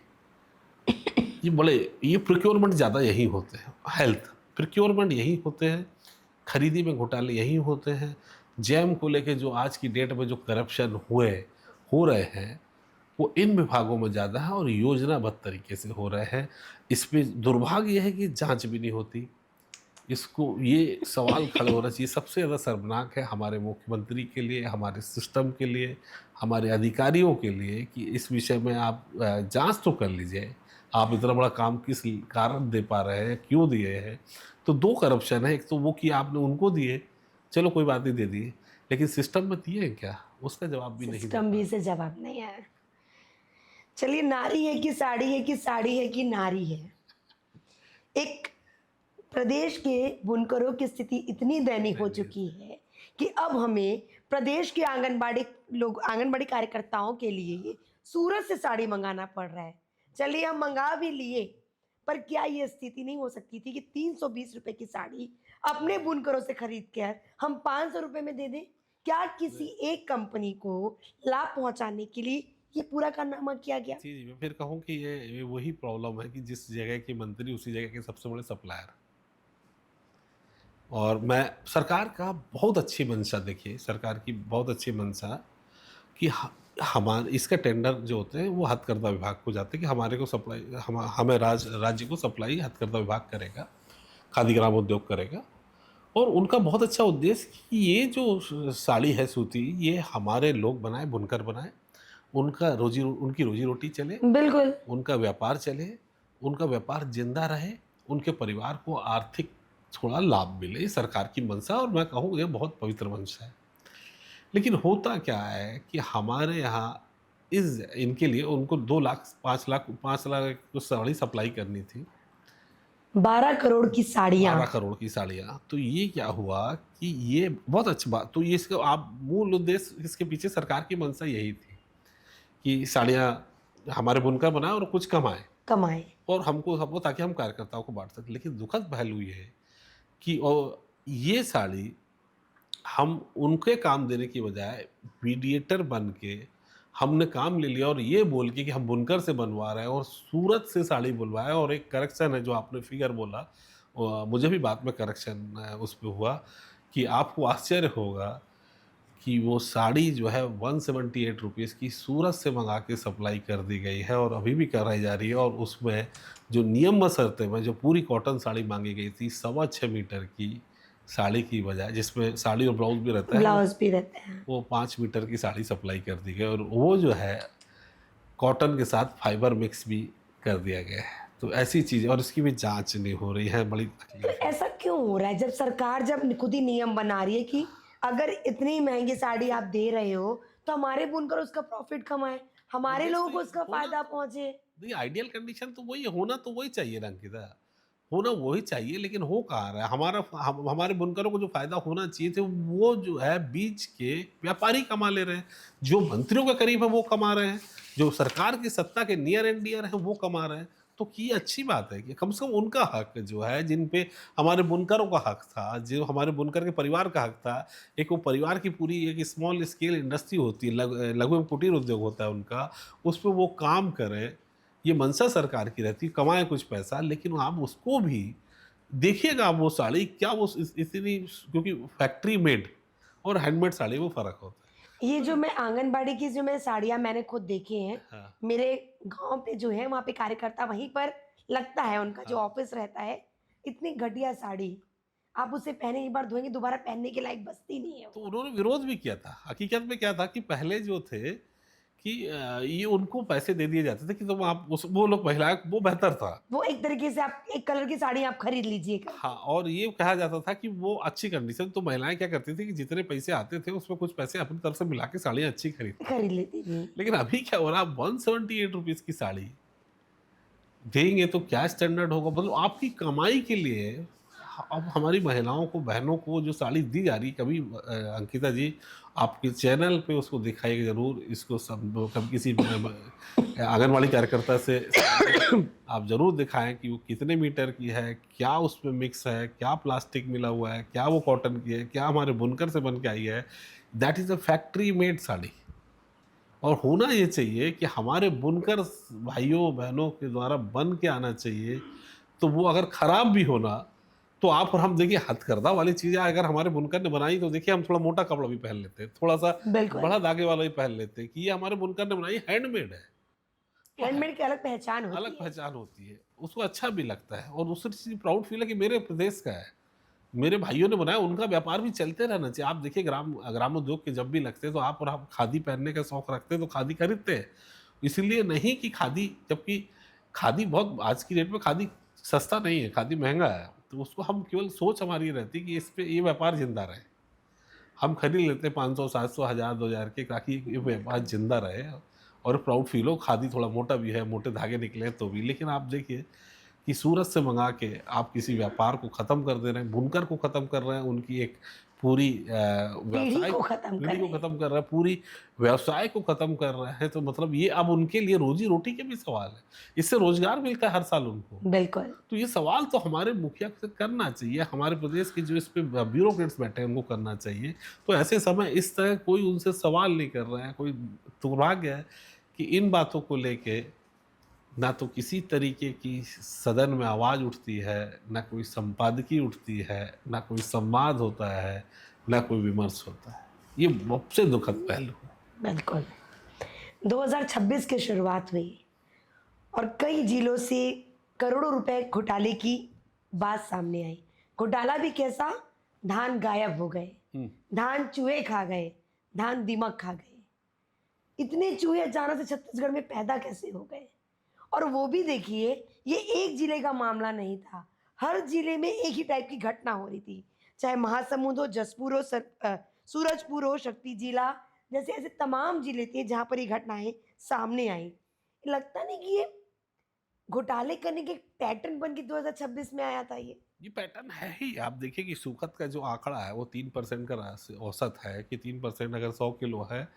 ये बड़े ये प्रोक्योरमेंट ज़्यादा यही होते हैं। हेल्थ, प्रोक्योरमेंट यही होते हैं, खरीदी में घोटाले यही होते हैं। जैम को लेके जो आज की डेट में जो करप्शन हो रहे हैं, वो इन विभागों में ज़्यादा है और योजनाबद्ध तरीके से हो रहे हैं। इस पे दुर्भाग्य ये है कि जाँच भी नहीं होती। इसको ये सवाल खड़ा होना चाहिए, सबसे ज़्यादा शर्मनाक है हमारे मुख्यमंत्री के लिए, हमारे सिस्टम के लिए, हमारे अधिकारियों के लिए कि इस विषय में आप जाँच तो कर लीजिए। आप इतना बड़ा काम किस कारण दे पा रहे हैं, क्यों दिए हैं? तो 2 करप्शन है, एक तो वो कि आपने उनको दिए, चलो कोई बात नहीं दे दिए, लेकिन सिस्टम में दिए हैं क्या? उसका जवाब भी नहीं दे सिस्टम पा भी से जवाब नहीं आया। चलिए, नारी है कि साड़ी है कि साड़ी है कि नारी है। एक प्रदेश के बुनकरों की स्थिति इतनी दयनीय हो चुकी है कि अब हमें प्रदेश के आंगनबाड़ी कार्यकर्ताओं के लिए सूरत से साड़ी मंगाना पड़ रहा है। चलिए, हम मंगा भी लिए, पर क्या ये स्थिति नहीं हो सकती थी कि 320 रुपए की साड़ी अपने बुनकरों से खरीद कर हम 500 रुपए में दे दें? क्या किसी एक कंपनी को लाभ पहुंचाने के लिए ये पूरा कारनामा किया गया? जी, जी, मैं फिर कहूँ कि ये वही प्रॉब्लम है कि जिस जगह के मंत्री उसी जगह के सबसे बड़े सप्लायर। और मैं सरकार का बहुत अच्छी मंशा देखिए, सरकार की बहुत अच्छी मंशा कि हमारे इसका टेंडर जो होते हैं वो हथकरघा विभाग को जाते हैं कि हमारे को सप्लाई हमें राज्य को सप्लाई हथकरघा विभाग करेगा, खादी ग्राम उद्योग करेगा और उनका बहुत अच्छा उद्देश्य कि ये जो साड़ी है सूती, ये हमारे लोग बनाए, बुनकर बनाए, उनकी रोजी रोटी चले, बिल्कुल। उनका व्यापार चले, उनका व्यापार जिंदा रहे, उनके परिवार को आर्थिक थोड़ा लाभ मिले। ये सरकार की मंशा, और मैं कहूँ ये बहुत पवित्र मंशा है। लेकिन होता क्या है कि हमारे यहाँ इस इनके लिए उनको 2 लाख 5 लाख कुछ साड़ी सप्लाई करनी थी, 12 करोड़ की साड़ियाँ। 12 करोड़ की साड़ियाँ। तो ये क्या हुआ कि ये बहुत अच्छी बात, तो ये इसका आप मूल उद्देश्य इसके पीछे सरकार की मंशा यही थी कि साड़ियाँ हमारे बुनकर बनाए और कुछ कमाएँ, कमाए। और हमको सबको, ताकि हम कार्यकर्ताओं को बाँट सकें। लेकिन दुखद पहलू ये है कि ये साड़ी हम उनके काम देने की बजाय मीडिएटर बन के हमने काम ले लिया, और ये बोल के कि हम बुनकर से बनवा रहे हैं और सूरत से साड़ी बुलवाए। और एक करेक्शन है जो आपने फिगर बोला, मुझे भी बाद में करेक्शन उस पे हुआ कि आपको आश्चर्य होगा कि वो साड़ी जो है 178 रुपीज़ की सूरत से मंगा के सप्लाई कर दी गई है, और अभी भी कराई जा रही है। और उसमें जो नियम व शर्तें में जो पूरी कॉटन साड़ी मांगी गई थी 6.25 मीटर की साड़ी की बजाय, जिसमें साड़ी और ब्लाउज भी रहता है, ब्लाउज भी रहते हैं। वो 5 मीटर की साड़ी सप्लाई कर दी गई, और वो जो है कॉटन के साथ फाइबर मिक्स भी कर दिया गया है। तो ऐसी चीज़, और इसकी भी जांच नहीं हो रही है, बड़ी तो तकलीफ है। ऐसा क्यों हो रहा है जब सरकार जब खुद ही नियम बना रही है कि अगर इतनी महंगी साड़ी आप दे रहे हो तो हमारे बुनकर उसका प्रॉफिट कमाए, हमारे लोगों को उसका फायदा पहुंचे। नहीं, आइडियल कंडीशन तो वही होना, तो वही चाहिए ना अंकिता, होना वही चाहिए। लेकिन हो कहाँ रहा है, हमारे बुनकरों को जो फायदा होना चाहिए थे, वो जो है बीच के व्यापारी कमा ले रहे हैं। जो मंत्रियों के करीब है वो कमा रहे हैं, जो सरकार की सत्ता के नियर एंड डियर है वो कमा रहे हैं। तो ये अच्छी बात है कि कम से कम उनका हक जो है, जिन पे हमारे बुनकरों का हक था, जो हमारे बुनकर के परिवार का हक था, एक वो परिवार की पूरी एक स्मॉल स्केल इंडस्ट्री होती है, लघु एवं कुटीर उद्योग होता है उनका, उस पर वो काम करें। ये मंशा सरकार की रहती है, कमाएं कुछ पैसा, लेकिन आप उसको भी देखिएगा, आप वो साड़ी क्या वो इतनी, क्योंकि फैक्ट्री मेड और हैंडमेड साड़ी में फ़र्क होता ये जो मैं आंगनबाड़ी की जो मैं साड़ियाँ मैंने खुद देखी हैं, है। हाँ, मेरे गांव पे जो है वहाँ पे कार्यकर्ता वहीं पर लगता है उनका जो हाँ। ऑफिस रहता है, इतनी घटिया साड़ी आप उसे पहने एक बार धोएंगे दोबारा पहनने के लायक बचती नहीं है तो वो। उन्होंने विरोध भी किया था। हकीकत में क्या था कि पहले जो थे कि ये उनको पैसे दे दिए जाते थे कि तुम आप उस वो लोग महिलाएँ, वो बेहतर था। वो एक तरीके से आप एक कलर की साड़ी आप खरीद लीजिए हाँ, करके और ये कहा जाता था कि वो अच्छी कंडीशन, तो महिलाएँ क्या करती थी कि जितने पैसे आते थे उसमें कुछ पैसे अपनी तरफ से मिला के साड़ियाँ अच्छी खरीदती। खरीद लेती थी। लेकिन अभी क्या हो रहा है, 178 रुपीज़ की साड़ी देंगे तो क्या स्टैंडर्ड होगा? मतलब आपकी कमाई के लिए अब हमारी महिलाओं को, बहनों को जो साड़ी दी जा रही है, कभी अंकिता जी आपके चैनल पे उसको दिखाइएगा ज़रूर, इसको सब कभी किसी आंगनवाड़ी कार्यकर्ता से आप ज़रूर दिखाएँ कि वो कितने मीटर की है, क्या उसमें मिक्स है, क्या प्लास्टिक मिला हुआ है, क्या वो कॉटन की है, क्या हमारे बुनकर से बन के आई है। That is a factory made sari. और होना ये चाहिए कि हमारे बुनकर भाइयों बहनों के द्वारा बन के आना चाहिए। तो वो अगर खराब भी होना, तो आप और हम देखिए, हथकरघा वाली चीज़ें अगर हमारे बुनकर ने बनाई, तो देखिए हम थोड़ा मोटा कपड़ा भी पहन लेते हैं, थोड़ा सा बिल्कुल। बड़ा धागे वाला भी पहन लेते हैं कि ये हमारे बुनकर ने बनाई, हैंडमेड है। तो हैंडमेड की अलग पहचान अलग होती है। पहचान होती है, उसको अच्छा भी लगता है, और दूसरी चीज़ प्राउड फील है कि मेरे प्रदेश का है, मेरे भाइयों ने बनाया, उनका व्यापार भी चलते रहना चाहिए। आप देखिए, ग्रामोद्योग के जब भी लगते हैं, तो आप और हम खादी पहनने का शौक रखते हैं, तो खादी खरीदते हैं। इसीलिए नहीं कि खादी, जबकि खादी बहुत आज की डेट में खादी सस्ता नहीं है, खादी महँगा है। तो उसको हम केवल सोच हमारी ये रहती है कि इस पे ये व्यापार ज़िंदा रहे। हम खरीद लेते हैं 500, 700, 1000, 2000 के, ताकि ये व्यापार ज़िंदा रहे और प्राउड फील हो। खादी थोड़ा मोटा भी है, मोटे धागे निकले हैं तो भी। लेकिन आप देखिए कि सूरत से मंगा के आप किसी व्यापार को ख़त्म कर दे रहे हैं, बुनकर को ख़त्म कर रहे हैं, उनकी एक पूरी पीढ़ी को खत्म कर पीढ़ी को रहे हैं। ख़त्म कर रहे हैं, पूरी व्यवसाय को ख़त्म कर रहे हैं। तो मतलब ये अब उनके लिए रोजी-रोटी के भी सवाल है। इससे रोज़गार मिलता है हर साल उनको। बिल्कुल। तो ये सवाल तो हमारे मुखिया से करना चाहिए, हमारे प्रदेश के जो इस पे ब्यूरोक्रेट्स बैठे हैं उनको करना चाहिए। तो ऐसे समय इस तरह कोई उनसे सवाल नहीं कर रहा है। कोई दुर्भाग्य है कि इन बातों को लेके ना तो किसी तरीके की सदन में आवाज़ उठती है, ना कोई संपादकीय उठती है, ना कोई संवाद होता है, ना कोई विमर्श होता है। ये सबसे दुखद पहलू है। बिल्कुल। 2026 की शुरुआत हुई और कई जिलों से करोड़ों रुपए घोटाले की बात सामने आई। घोटाला भी कैसा, धान गायब हो गए, हम्म, धान चूहे खा गए, धान दीमक खा गए। इतने चूहे अचानक से छत्तीसगढ़ में पैदा कैसे हो गए? और वो भी देखिए, ये एक जिले का मामला नहीं था। हर जिले में एक ही टाइप की घटना हो रही थी। चाहे महासमुंद हो, जसपुर हो, सूरजपुर हो, शक्ति जिला, जैसे ऐसे तमाम जिले थे जहाँ पर ये घटनाएँ सामने आई। लगता नहीं कि ये घोटाले करने के एक पैटर्न बन के 2026 में आया था ये? ये पैटर्न है ही। आप देखिए कि सुखद का जो आंकड़ा है वो 3% का औसत है कि 3% अगर 100 किलो है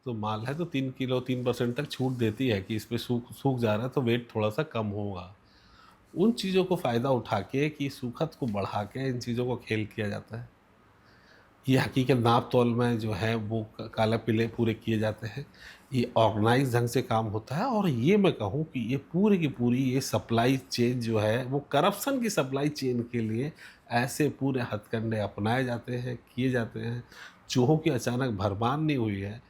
तो माल है तो 3 किलो 3% तक छूट देती है कि इस पे सूख सूख जा रहा है तो वेट थोड़ा सा कम होगा। उन चीज़ों को फ़ायदा उठा के कि सुखद को बढ़ा के इन चीज़ों को खेल किया जाता है। ये हकीकत नाप तौल में जो है वो काला पीले पूरे किए जाते हैं। ये ऑर्गेनाइज ढंग से काम होता है और ये मैं कहूँ कि ये पूरी की पूरी ये सप्लाई चेन जो है वो करप्शन की सप्लाई चेन के लिए ऐसे पूरे हथकंडे अपनाए जाते हैं, किए जाते हैं। चूहों की अचानक भरमार नहीं हुई है।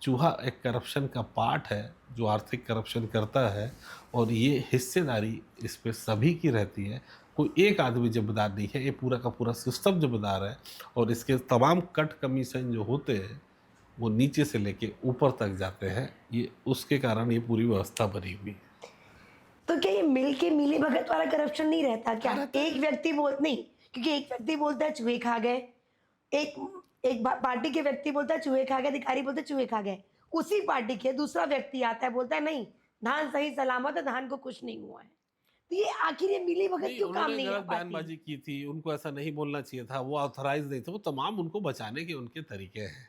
चूहा एक करप्शन का पार्ट है जो आर्थिक करप्शन करता है और ये हिस्सेदारी इस पे सभी की रहती है। कोई एक आदमी जिम्मेदार नहीं है, ये पूरा का पूरा सिस्टम जिम्मेदार है और इसके तमाम कट कमीशन जो होते हैं वो नीचे से लेके ऊपर तक जाते हैं। ये उसके कारण ये पूरी व्यवस्था बनी हुई है। तो क्या ये मिल के मिली भगत वाला करप्शन नहीं रहता क्या? रहता है। एक व्यक्ति बोल नहीं, क्योंकि एक व्यक्ति बोलता है चूहे खा गए, एक एक पार्टी के व्यक्ति बोलता है चूहे खा गए, अधिकारी बोलते हैं चूहे खा गए। उसी पार्टी के दूसरा व्यक्ति आता है, बोलता है नहीं, धान सही सलामत है, धान को कुछ नहीं हुआ है। तो ये आखिर ये मिली भगत नहीं, क्यों काम उन्होंने नहीं आ गलत पाती? बयानबाजी की थी, उनको ऐसा नहीं बोलना चाहिए था, वो ऑथराइज नहीं थे, वो तमाम उनको बचाने के उनके तरीके हैं।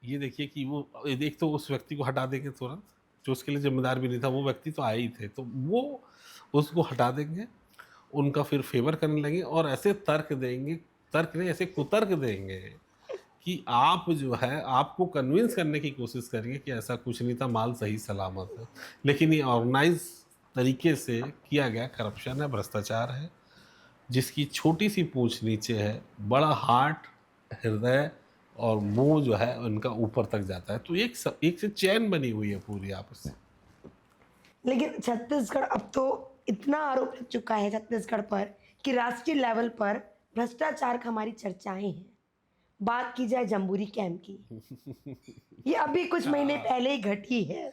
ये देखिए कि वो एक तो उस व्यक्ति को हटा देंगे तुरंत, जो उसके लिए जिम्मेदार भी नहीं था, वो व्यक्ति तो आए ही थे, तो वो उसको हटा देंगे, उनका फिर फेवर करने लगेंगे और ऐसे तर्क देंगे, तर्क नहीं ऐसे कुतर्क देंगे कि आप जो है आपको कन्विंस करने की कोशिश करेंगे कि ऐसा कुछ नहीं था, माल सही सलामत है। लेकिन ये ऑर्गेनाइज तरीके से किया गया करप्शन है, भ्रष्टाचार है, जिसकी छोटी सी पूंछ नीचे है, बड़ा हार्ट, हृदय और मुंह जो है उनका ऊपर तक जाता है। तो एक से चैन बनी हुई है पूरी आपस में। लेकिन छत्तीसगढ़ अब तो इतना आरोप लग चुका है छत्तीसगढ़ पर कि राष्ट्रीय लेवल पर भ्रष्टाचार की हमारी चर्चाएं हैं। बात की जाए जम्बूरी कैंप की, ये अभी कुछ महीने पहले ही घटी है।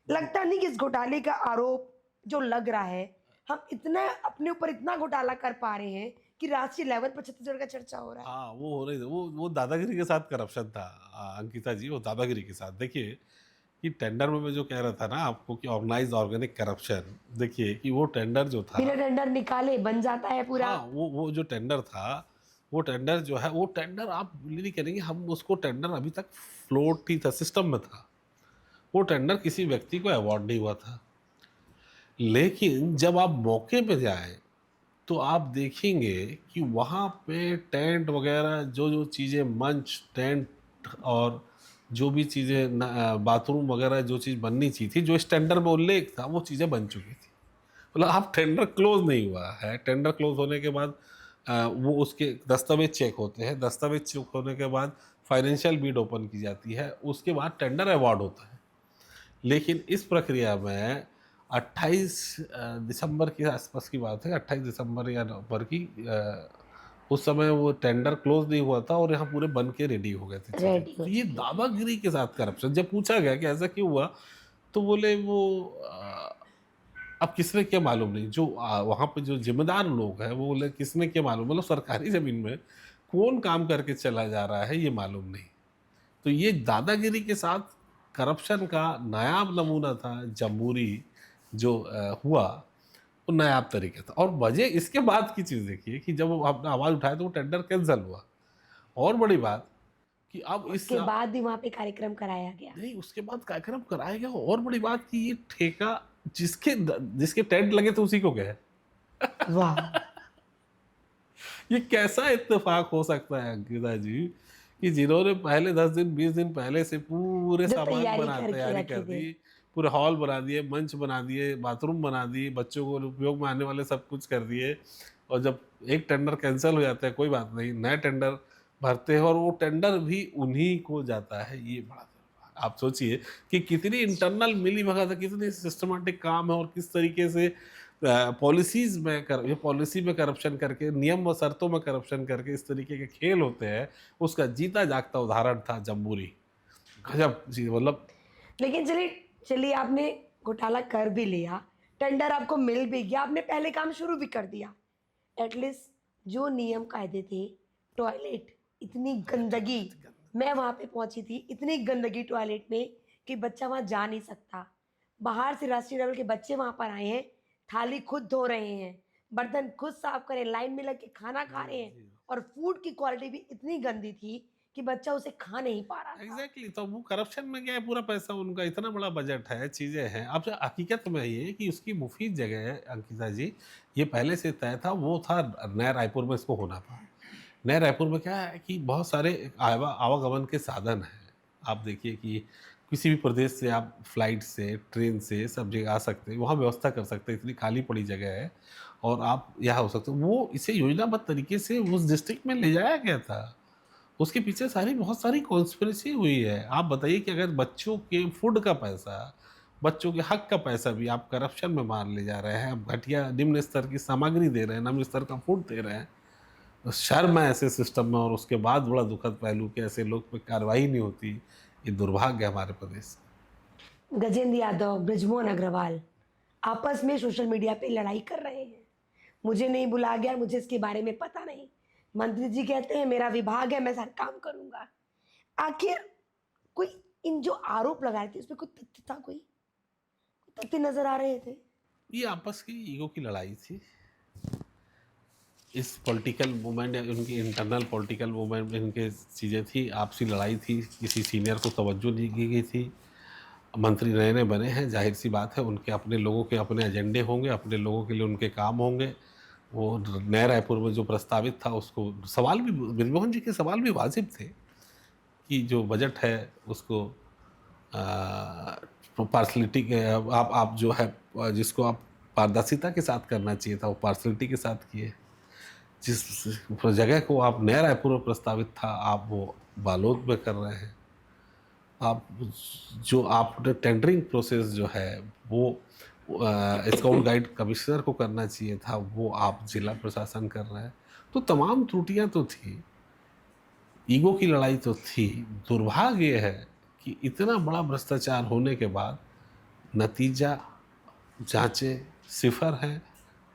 लगता नहीं कि इस घोटाले का आरोप जो लग रहा है, हम इतना अपने ऊपर इतना घोटाला कर पा रहे हैं कि राष्ट्रीय लेवल पर छत्तीसगढ़ का चर्चा हो रहा है। हाँ, वो हो रही थी, वो दादागिरी के साथ करप्शन था। अंकिता जी, वो दादागिरी के साथ देखिए कि टेंडर में मैं जो कह रहा था ना आपको कि ऑर्गेनाइज ऑर्गेनिक करप्शन, देखिए कि वो टेंडर जो था, बिना टेंडर निकाले बन जाता है पूरा। हाँ, वो जो टेंडर था, वो टेंडर जो है वो टेंडर आप बिलीव नहीं करेंगे, हम उसको टेंडर अभी तक फ्लोट ही था, सिस्टम में था। वो टेंडर किसी व्यक्ति को अवार्ड नहीं हुआ था। लेकिन जब आप मौके पे जाएँ तो आप देखेंगे कि वहाँ पे टेंट वगैरह जो चीज़ें, मंच, टेंट और जो भी चीज़ें बाथरूम वगैरह जो चीज़ बननी चाहिए थी, जो इस टेंडर में उल्लेख था, वो चीज़ें बन चुकी थी। मतलब आप टेंडर क्लोज नहीं हुआ है, टेंडर क्लोज होने के बाद वो उसके दस्तावेज चेक होते हैं, दस्तावेज चेक होने के बाद फाइनेंशियल बिड ओपन की जाती है, उसके बाद टेंडर अवार्ड होता है। लेकिन इस प्रक्रिया में 28 दिसंबर के आसपास की बात है, 28 दिसंबर या नवंबर की, उस समय वो टेंडर क्लोज नहीं हुआ था और यहाँ पूरे बन के रेडी हो गए थे चीज़ें। रेडी हो तो ये चुकी है। दादागिरी के साथ करप्शन। जब पूछा गया कि ऐसा क्यों हुआ, तो बोले वो अब किसने क्या मालूम नहीं, जो वहाँ पे जो जिम्मेदार लोग हैं वो बोले किसने क्या मालूम, मतलब सरकारी ज़मीन में कौन काम करके चला जा रहा है ये मालूम नहीं। तो ये दादागिरी के साथ करप्शन का नायाब नमूना था जम्बूरी जो हुआ, वो नायाब तरीके था। और वजह इसके बाद की चीज़ देखिए कि जब वो आपने आवाज़ उठाया तो वो टेंडर कैंसल हुआ। और बड़ी बात कि अब इस उसके बाद भी वहां पे कार्यक्रम कराया गया। नहीं, उसके बाद कार्यक्रम कराया गया। और बड़ी बात कि ये ठेका जिसके टेंट लगे थे उसी को गए। वाह। ये कैसा इत्तेफाक हो सकता है अंकिता जी कि जिन्होंने पहले 10 दिन 20 दिन पहले से पूरे जो सामान तैयारी बना करके तैयारी रखे कर थे। दी, पूरे हॉल बना दिए, मंच बना दिए, बाथरूम बना दिए, बच्चों को उपयोग में आने वाले सब कुछ कर दिए, और जब एक टेंडर कैंसिल हो जाता है कोई बात नहीं, नए टेंडर भरते हैं और वो टेंडर भी उन्हीं को जाता है। ये बड़ा आप सोचिए कि कितनी इंटरनल मिली भगत है, कितनी सिस्टमेटिक काम है और किस तरीके से पॉलिसीज में ये पॉलिसी में करप्शन करके, नियम व शर्तों में करप्शन करके इस तरीके के खेल होते हैं, उसका जीता जागता उदाहरण था जम्बूरी। गजब जी, मतलब लेकिन चलिए चलिए आपने घोटाला कर भी लिया, टेंडर आपको मिल भी गया, आपने पहले काम शुरू भी कर दिया। एटलीस्ट जो नियम कायदे थे, टॉयलेट इतनी गंदगी, मैं वहाँ पे पहुँची थी, इतनी गंदगी टॉयलेट में कि बच्चा वहाँ जा नहीं सकता। बाहर से राष्ट्रीय लेवल के बच्चे वहाँ पर आए हैं, थाली खुद धो रहे हैं, बर्तन खुद साफ कर रहे हैं, लाइन में लग के खाना खा रहे हैं और फूड की क्वालिटी भी इतनी गंदी थी कि बच्चा उसे खा नहीं पा रहा था। एग्जैक्टली तो वो करप्शन में गया है पूरा पैसा उनका, इतना बड़ा बजट है, चीज़ें हैं। अब जो हकीकत में ये है कि उसकी मुफीद जगह है अंकिता जी, ये पहले से तय था, वो था नया रायपुर में इसको होना था। नया रायपुर में क्या है कि बहुत सारे आवागमन के साधन हैं। आप देखिए कि किसी भी प्रदेश से आप फ्लाइट से, ट्रेन से सब जगह आ सकते हैं, वहाँ व्यवस्था कर सकते हैं, इतनी खाली पड़ी जगह है और आप यहाँ हो सकते हो। वो इसे योजनाबद्ध तरीके से उस डिस्ट्रिक्ट में ले जाया गया था। उसके पीछे बहुत सारी कॉन्स्पिरेसी हुई है। आप बताइए कि अगर बच्चों के फूड का पैसा, बच्चों के हक का पैसा भी आप करप्शन में मार ले जा रहे हैं, आप घटिया निम्न स्तर की सामग्री दे रहे हैं, निम्न स्तर का फूड दे रहे हैं, तो शर्म है ऐसे सिस्टम में। और उसके बाद बड़ा दुखद पहलू कि ऐसे लोग पे कार्रवाई नहीं होती, ये दुर्भाग्य है हमारे प्रदेश का। गजेंद्र यादव, ब्रिजमोहन अग्रवाल आपस में सोशल मीडिया पे लड़ाई कर रहे हैं। मुझे नहीं बुलाया गया, मुझे इसके बारे में पता नहीं। मंत्री जी कहते हैं मेरा विभाग है, मैं सारा काम करूंगा। आखिर कोई इन जो आरोप लगा रहे थे उसमें कोई तथ्य था, कोई तथ्य नजर आ रहे थे? ये आपस की ईगो की लड़ाई थी। इस पॉलिटिकल मूवमेंट या उनकी इंटरनल पॉलिटिकल मूवमेंट में इनके चीज़ें थी, आपसी लड़ाई थी, किसी सीनियर को तवज्जो नहीं की गई थी। मंत्री नए नए बने हैं, जाहिर सी बात है उनके अपने लोगों के अपने एजेंडे होंगे, अपने लोगों के लिए उनके काम होंगे। वो नया रायपुर में जो प्रस्तावित था उसको सवाल भी, ब्रिजमोहन जी के सवाल भी वाजिब थे कि जो बजट है उसको पार्शलिटी के आप जो है जिसको आप पारदर्शिता के साथ करना चाहिए था वो पार्शलिटी के साथ किए। जिस जगह को आप नया रायपुर में प्रस्तावित था आप वो बालोद में कर रहे हैं। आप जो आपने टेंडरिंग प्रोसेस जो है वो स्काउट गाइड कमिश्नर को करना चाहिए था, वो आप जिला प्रशासन कर रहे हैं। तो तमाम त्रुटियां तो थी, ईगो की लड़ाई तो थी। दुर्भाग्य ये है कि इतना बड़ा भ्रष्टाचार होने के बाद नतीजा जांचे सिफर है,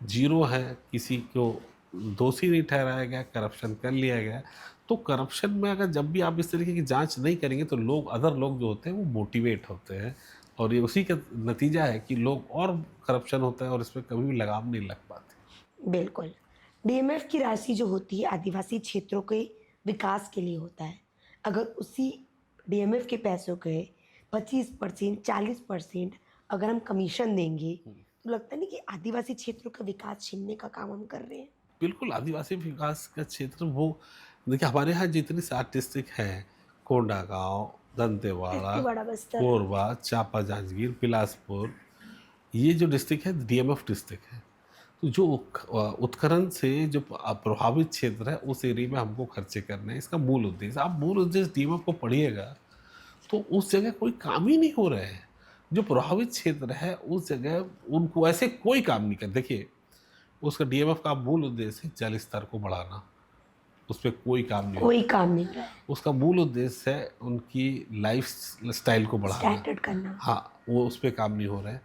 जीरो है, किसी को दोषी नहीं ठहराया गया, करप्शन कर लिया गया। तो करप्शन में अगर जब भी आप इस तरीके की जांच नहीं करेंगे तो लोग, अदर लोग जो होते हैं वो मोटिवेट होते हैं और ये उसी का नतीजा है कि लोग और करप्शन होता है और इसमें कभी भी लगाम नहीं लग पाती। बिल्कुल। डीएमएफ की राशि जो होती है आदिवासी क्षेत्रों के विकास के लिए होता है। अगर उसी डीएमएफ के पैसों के 25% 40% अगर हम कमीशन देंगे तो लगता नहीं कि आदिवासी क्षेत्रों का विकास छीनने का काम हम कर रहे हैं? बिल्कुल, आदिवासी विकास का क्षेत्र वो, देखिए हमारे यहाँ जितनी 7 डिस्ट्रिक्ट हैं, कोंडागांव, दंतेवाड़ा, दंतेवाड़ा, बस्तर। कोरबा, चांपा, जांजगीर, बिलासपुर, ये जो डिस्ट्रिक्ट है डीएमएफ डिस्ट्रिक्ट है। तो जो उत्खनन से जो प्रभावित क्षेत्र है उस एरिया में हमको खर्चे करने हैं, इसका मूल उद्देश्य। आप मूल उद्देश्य डीएमएफ को पढ़िएगा तो उस जगह कोई काम ही नहीं हो रहे हैं। जो प्रभावित क्षेत्र है उस जगह उनको ऐसे कोई काम नहीं कर, देखिए उसका डीएमएफ का मूल उद्देश्य है जल स्तर को बढ़ाना, उस पर कोई काम नहीं हो कोई काम नहीं हो रहा है, उसका मूल उद्देश्य है उनकी लाइफ स्टाइल को बढ़ाना। स्टैंडर्ड करना। हाँ, वो उस पर काम नहीं हो रहे हैं।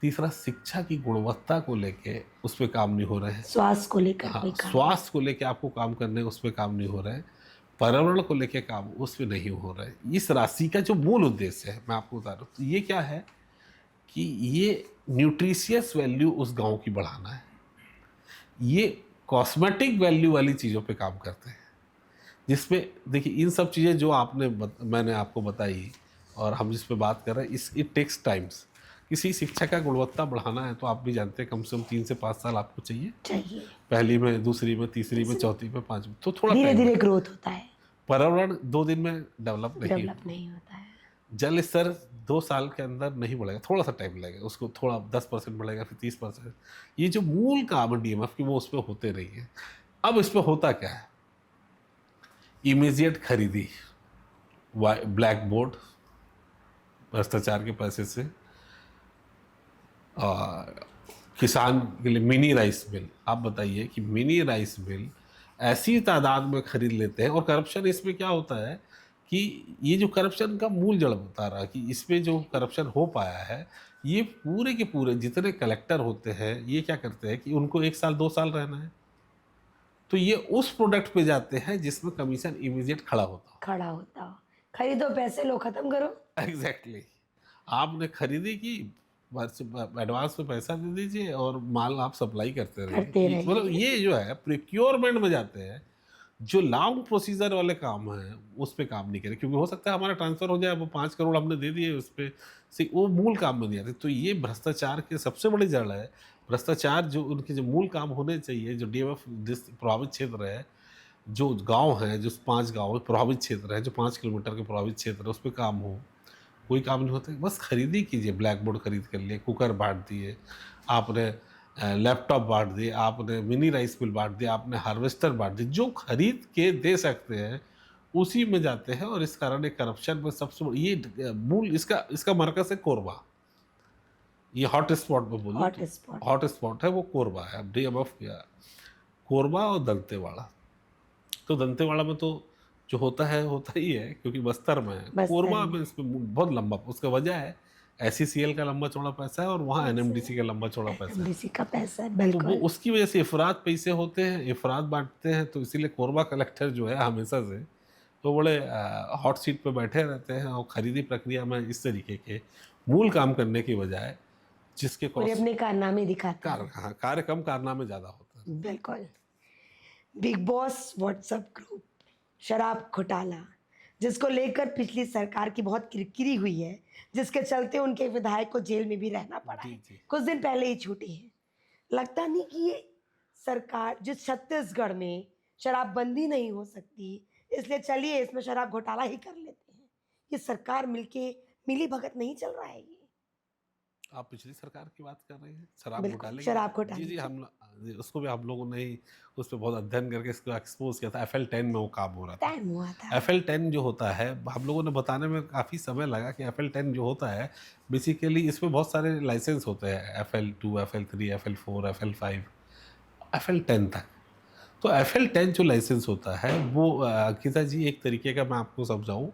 तीसरा, शिक्षा की गुणवत्ता को लेके उस पर काम नहीं हो रहे हैं। स्वास्थ्य को लेकर हाँ, कोई काम। स्वास्थ्य को लेके आपको काम करने उस पर काम नहीं हो रहा है। पर्यावरण को लेके काम उस पर नहीं हो रहा है। इस राशि का जो मूल उद्देश्य है मैं आपको बता रहा हूँ, तो ये क्या है कि ये न्यूट्रिशियस वैल्यू उस गांव की बढ़ाना है। ये कॉस्मेटिक वैल्यू वाली चीज़ों पे काम करते हैं, जिसमें देखिए इन सब चीज़ें जो मैंने आपको बताई और हम जिस पे बात कर रहे हैं, इट टेक्स टाइम्स। किसी शिक्षा का गुणवत्ता बढ़ाना है तो आप भी जानते हैं कम से कम 3 से 5 साल आपको चाहिए। पहली में, दूसरी में, तीसरी में, चौथी में, 5 में, तो थोड़ा धीरे टाइम धीरे लगता है। ग्रोथ होता है, पर्यावरण 2 दिन में डेवलप नहीं होता है। जल स्तर 2 साल के अंदर नहीं बढ़ेगा, थोड़ा सा टाइम लगेगा, उसको थोड़ा 10% बढ़ेगा, फिर 30%। ये जो मूल काम है डीएमएफ की वो उस पर होते रही है। अब इस पर होता क्या है, इमीडिएट खरीदी, ब्लैक बोर्ड, भ्रष्टाचार के पैसे से किसान के लिए मिनी राइस मिल, आप बताइए कि मिनी राइस मिल ऐसी तादाद में खरीद लेते हैं। और करप्शन इसमें क्या होता है कि ये जो करप्शन का मूल जड़ बता रहा कि इसमें जो करप्शन हो पाया है, ये पूरे के पूरे जितने कलेक्टर होते हैं ये क्या करते हैं कि उनको 1 साल 2 साल रहना है, तो ये उस प्रोडक्ट पे जाते हैं जिसमें कमीशन इमीडिएट खड़ा होता हो। खड़ा होता हो, खरीदो पैसे लो, खत्म करो। एग्जैक्टली आपने खरीदी की, एडवांस में पैसा दे दीजिए और माल आप सप्लाई करते करते रहिए। मतलब रहिए। ये जो है प्रिक्योरमेंट में जाते हैं, जो लॉन्ग प्रोसीजर वाले काम हैं उस पे काम नहीं करें, क्योंकि हो सकता है हमारा ट्रांसफर हो जाए, वो 5 करोड़ हमने दे दिए उस पे से, वो मूल काम में नहीं आते। तो ये भ्रष्टाचार के सबसे बड़ी जड़ है। भ्रष्टाचार जो उनके जो मूल काम होने चाहिए, जो डीएमएफ प्रभावित क्षेत्र है, जो गांव है, जो 5 गांव प्रभावित क्षेत्र है, जो 5 किलोमीटर के प्रभावित क्षेत्र है, उस पर काम हो, कोई काम नहीं होता। बस खरीदी कीजिए, ब्लैक बोर्ड खरीद कर लिए, कुकर बांट दिए आपने, लैपटॉप बांट दिए आपने, मिनी राइस मिल बांट दिया आपने, हार्वेस्टर बांट दिए, जो खरीद के दे सकते हैं उसी में जाते हैं। और इस कारण एक करप्शन में सबसे ये मूल इसका मरकज है कोरबा। ये हॉट स्पॉट में बोलूँ हॉट तो स्पॉट। हॉट स्पॉट है वो कोरबा है। अब डीएमएफ किया कोरबा और दंतेवाड़ा। तो दंतेवाड़ा में तो जो होता ही है, क्योंकि बस्तर में है। बस्तर कोरबा में। में इसमें बहुत लंबा, उसका वजह है एसईसीएल का लंबा चौड़ा पैसा है और वहाँ एनएमडीसी का लंबा चौड़ा पैसा है। एमडीसी का पैसा है, तो वो बिल्कुल। उसकी वजह से इफरात पैसे होते हैं, इफरात बांटते हैं। तो इसीलिए कोरबा कलेक्टर जो है हमेशा से तो बड़े हॉट सीट पे बैठे रहते हैं और खरीदी प्रक्रिया में इस तरीके के मूल काम करने की बजाय जिसके और ये कॉस्ट अपने कारनामे दिखाते हैं। कार्य कम कारनामे ज़्यादा होता है। बिल्कुल। बिग बॉस व्हाट्सएप ग्रुप, शराब घोटाला, जिसको लेकर पिछली सरकार की बहुत किरकिरी हुई है, जिसके चलते उनके विधायक को जेल में भी रहना पड़ा जी है, जी। कुछ दिन पहले ही छूटी है। लगता नहीं कि ये सरकार, जो छत्तीसगढ़ में शराबबंदी नहीं हो सकती, इसलिए चलिए इसमें शराब घोटाला ही कर लेते हैं। ये सरकार मिलके मिली भगत नहीं चल रहा है ये। आप पिछली सरकार की बात कर रहे हैं, शराब बिल्कुल, घोटाले की? शराब जी घोटाले जी, की। जी, उसको भी हम लोगों ने ही उस पर बहुत अध्ययन करके इसको एक्सपोज किया था। FL10 में वो काम हो रहा था। टाइम हुआ था। FL10 जो होता है, हम लोगों ने बताने में काफ़ी समय लगा कि FL10 जो होता है बेसिकली इसमें बहुत सारे लाइसेंस होते हैं, FL2, FL3, FL4, FL5, FL10 तक। तो FL10 जो लाइसेंस होता है वो अंकिता जी एक तरीके का मैं आपको समझाऊँ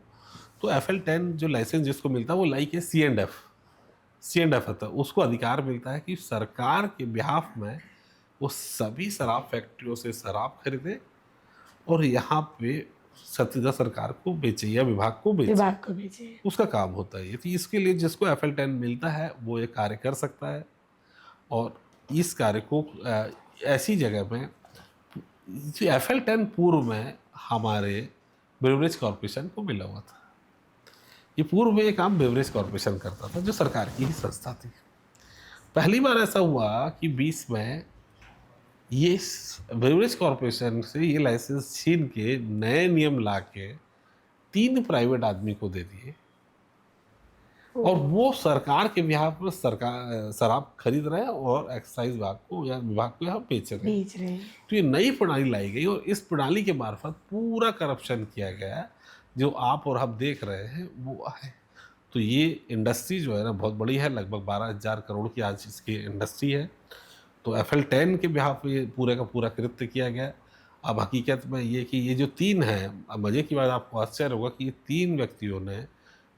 तो FL10 जो लाइसेंस जिसको मिलता है वो लाइक है C&F होता है। उसको अधिकार मिलता है कि सरकार के बिहाफ में वो सभी शराब फैक्ट्रियों से शराब खरीदे और यहाँ पे छत्तीसगढ़ सरकार को बेचे या विभाग को बेचे। विभाग को भेजे। उसका काम होता है ये। तो इसके लिए जिसको FL10 मिलता है वो ये कार्य कर सकता है। और इस कार्य को ऐसी जगह में FL10 पूर्व में हमारे बेवरेज कॉरपोरेशन को मिला हुआ था। ये पूर्व में ये काम बेवरेज कॉरपोरेशन करता था जो सरकार की ही संस्था थी। पहली बार ऐसा हुआ कि 20 में ये बेवरेज कॉरपोरेशन से ये लाइसेंस छीन के नए नियम ला के 3 प्राइवेट आदमी को दे दिए और वो सरकार के बिहाफ में सरकार शराब खरीद रहे हैं और एक्साइज विभाग को या विभाग को यहाँ बेच रहे हैं। बेच रहे हैं। तो ये नई प्रणाली लाई गई और इस प्रणाली के मार्फत पूरा करप्शन किया गया जो आप और हम देख रहे हैं वो है। तो ये इंडस्ट्री जो है ना बहुत बड़ी है, लगभग 12,000 करोड़ की आज इसकी इंडस्ट्री है। तो FL10 के बिहाफ ये पूरे का पूरा कृत्य किया गया। अब हकीकत में ये कि ये जो 3 हैं, अब मज़े की बात आपको आश्चर्य होगा कि ये 3 व्यक्तियों ने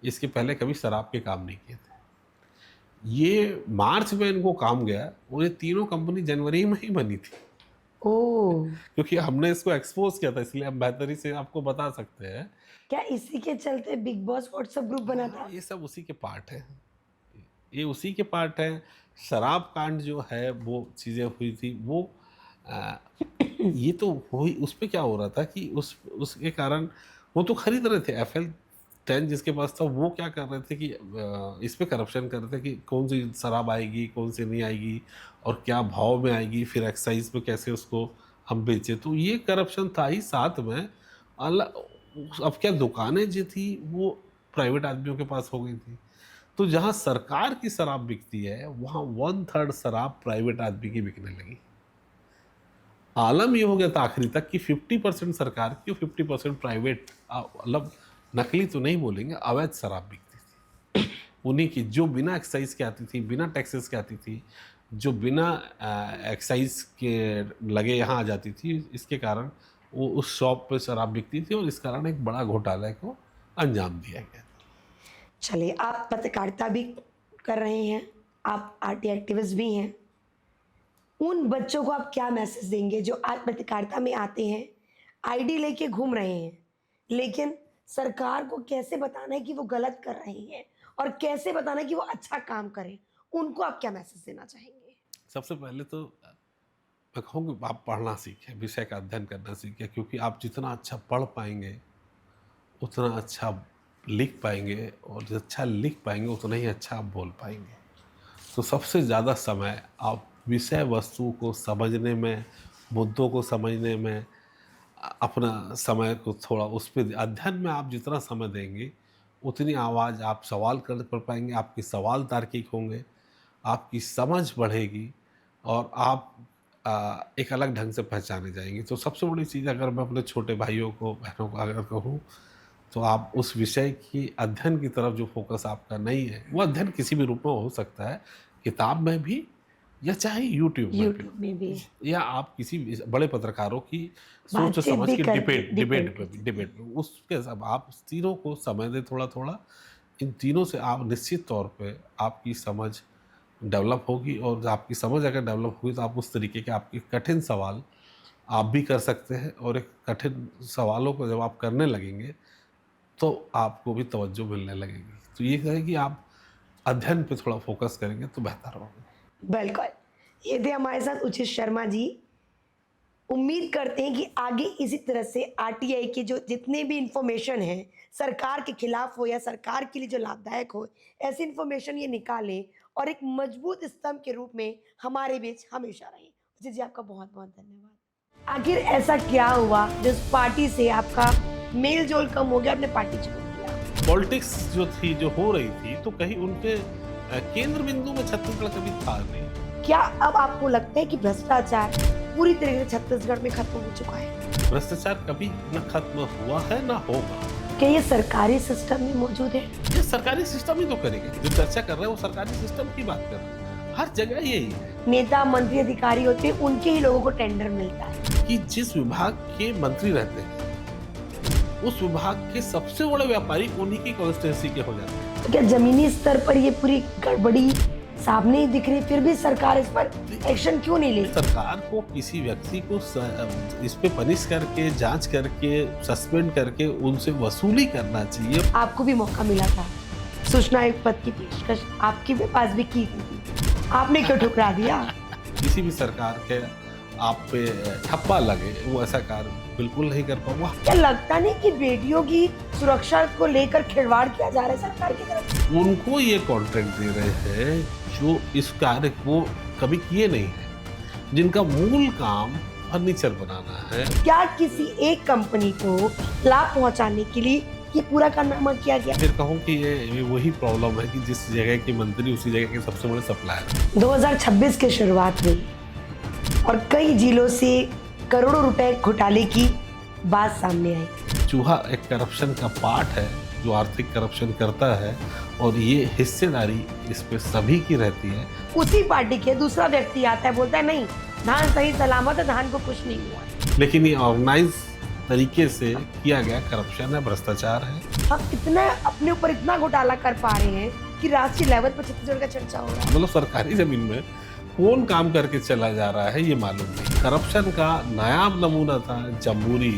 इसके पहले कभी शराब के काम नहीं किए थे। ये मार्च में इनको काम गया और ये तीनों कंपनी जनवरी में ही बनी थी। ओह, क्योंकि हमने इसको एक्सपोज किया था इसलिए हम बेहतरी से आपको बता सकते हैं। क्या इसी के चलते बिग बॉस व्हाट्सएप ग्रुप बना था? ये सब उसी के पार्ट है, ये उसी के पार्ट है। शराब कांड जो है वो चीज़ें हुई थी वो ये तो हुई। उस पर क्या हो रहा था कि उसके कारण वो तो खरीद रहे थे। FL10 जिसके पास था वो क्या कर रहे थे कि इस पे करप्शन कर रहे थे कि कौन सी शराब आएगी कौन सी नहीं आएगी और क्या भाव में आएगी, फिर एक्साइज में कैसे उसको हम बेचें। तो ये करप्शन था ही। साथ में अब क्या दुकानें जो थी वो प्राइवेट आदमियों के पास हो गई थी। तो जहाँ सरकार की शराब बिकती है वहाँ 1/3 शराब प्राइवेट आदमी की बिकने लगी। आलम ये हो गया था आखिरी तक कि 50% सरकार की और 50% प्राइवेट, मतलब नकली तो नहीं बोलेंगे, अवैध शराब बिकती थी उन्हीं की, जो बिना एक्साइज के आती थी, बिना टैक्सेस के आती थी, जो बिना एक्साइज के लगे यहाँ आ जाती थी, इसके कारण वो उस शॉप पे शराब बिकती थी और इस कारण एक बड़ा घोटाले को अंजाम दिया गया। चलिए, आप पत्रकारिता भी कर रहे हैं, आप आरटी एक्टिविस्ट भी हैं। उन बच्चों को आप क्या मैसेज देंगे जो आज पत्रकारिता में आते हैं, आईडी लेके घूम रहे हैं, लेकिन सरकार को कैसे बताना है कि वो गलत कर रहे हैं और कैसे बताना है कि वो अच्छा काम करें? उनको आप क्या मैसेज देना चाहेंगे? सबसे पहले तो मैं कहूँगी आप पढ़ना सीखें, विषय का अध्ययन करना सीखें, क्योंकि आप जितना अच्छा पढ़ पाएंगे उतना अच्छा लिख पाएंगे, और जो अच्छा लिख पाएंगे उतना ही अच्छा आप बोल पाएंगे। तो सबसे ज़्यादा समय आप विषय वस्तु को समझने में, मुद्दों को समझने में अपना समय को थोड़ा उस पर अध्ययन में आप जितना समय देंगे उतनी आवाज़ आप सवाल कर पाएंगे, आपके सवाल तार्किक होंगे, आपकी समझ बढ़ेगी और आप एक अलग ढंग से पहचाने जाएंगे। तो सबसे बड़ी चीज़ अगर मैं अपने छोटे भाइयों को, बहनों को अगर कहूँ, तो आप उस विषय की अध्ययन की तरफ जो फोकस आपका नहीं है, वो अध्ययन किसी भी रूप में हो सकता है, किताब में भी या चाहे यूट्यूब में भी, या आप किसी बड़े पत्रकारों की सोच बातचीत समझ भी के करके, डिबेट में उसके सब आप तीनों को समय दें थोड़ा थोड़ा। इन तीनों से आप निश्चित तौर पे आपकी समझ डेवलप होगी, और आपकी समझ अगर डेवलप होगी तो आप उस तरीके के आपके कठिन सवाल आप भी कर सकते हैं, और एक कठिन सवालों को जब आप करने लगेंगे तो आपको भी तवज्जो मिलने लगेगी। तो ये है कि आप अध्ययन पे थोड़ा फोकस करेंगे तो बेहतर होगा। बिल्कुल। ये थे हमारे साथ उचित शर्मा जी। उम्मीद करते हैं कि आगे इसी तरह से आरटीआई के जो जितने भी इंफॉर्मेशन है, सरकार के खिलाफ हो या सरकार के लिए जो लाभदायक हो, ऐसी इंफॉर्मेशन ये निकालें और एक मजबूत स्तंभ के रूप में हमारे बीच हमेशा रहें। उचित जी, आपका बहुत बहुत धन्यवाद। आखिर ऐसा क्या हुआ जिस पार्टी से आपका मेल जोल कम हो गया, आपने पार्टी छोड़ दिया? पॉलिटिक्स जो थी, जो हो रही थी, तो कहीं उनके केंद्र बिंदु में छत्तीसगढ़ कभी था नहीं। क्या अब आपको लगता है कि भ्रष्टाचार पूरी तरीके से छत्तीसगढ़ में खत्म हो चुका है? भ्रष्टाचार कभी न खत्म हुआ है न होगा। क्या ये सरकारी सिस्टम में मौजूद है? ये सरकारी सिस्टम ही तो करेंगे। जो चर्चा कर रहे हैं वो सरकारी सिस्टम की बात कर रहे हैं। हर जगह यही है। नेता मंत्री अधिकारी होते हैं, उनके ही लोगों को टेंडर मिलता है कि जिस विभाग के मंत्री रहते हैं उस विभाग के सबसे बड़े व्यापारी उन्हीं की कॉन्स्टिट्यूंसी के हो जाते हैं। तो क्या जमीनी स्तर पर ये पूरी गड़बड़ी सामने ही दिख रही, फिर भी सरकार इस पर एक्शन क्यों नहीं ले? सरकार को किसी व्यक्ति को इस पे पनिश करके, जांच करके, सस्पेंड करके उनसे वसूली करना चाहिए। आपको भी मौका मिला था, सूचना आयुक्त पद की पेशकश आपके पास भी की थी, आपने क्यों ठुकरा दिया? किसी भी सरकार के आप पे ठप्पा लगे वो ऐसा कार्य बिल्कुल नहीं कर पाऊंगा। क्या लगता नहीं कि बेटियों की सुरक्षा को लेकर खिलवाड़ किया जा रहा है सरकार की तरफ? उनको ये कॉन्ट्रैक्ट दे रहे हैं जो इस कार्य को कभी किए नहीं है, जिनका मूल काम फर्नीचर बनाना है। क्या किसी एक कंपनी को लाभ पहुंचाने के लिए ये पूरा कारनामा किया गया? फिर कहूँ कि ये वही प्रॉब्लम है कि जिस जगह के मंत्री उसी जगह के सबसे बड़े सप्लायर। 2026 की शुरुआत हुई और कई जिलों से करोड़ों रुपए घोटाले की बात सामने आई। चूहा एक करप्शन का पार्ट है जो आर्थिक करप्शन करता है, और ये हिस्सेदारी इस पे सभी की रहती है। उसी पार्टी के दूसरा व्यक्ति आता है, बोलता है नहीं, धान सही सलामत है, धान को कुछ नहीं हुआ। लेकिन ये ऑर्गेनाइज तरीके से किया गया करप्शन है, भ्रष्टाचार है। हम इतना अपने ऊपर इतना घोटाला कर पा रहे हैं कि राष्ट्रीय लेवल पर छत्तीसगढ़ का चर्चा हो रहा है। मतलब सरकारी जमीन में कौन काम करके चला जा रहा है ये मालूम नहीं। करप्शन का नायाब नमूना था जम्बूरी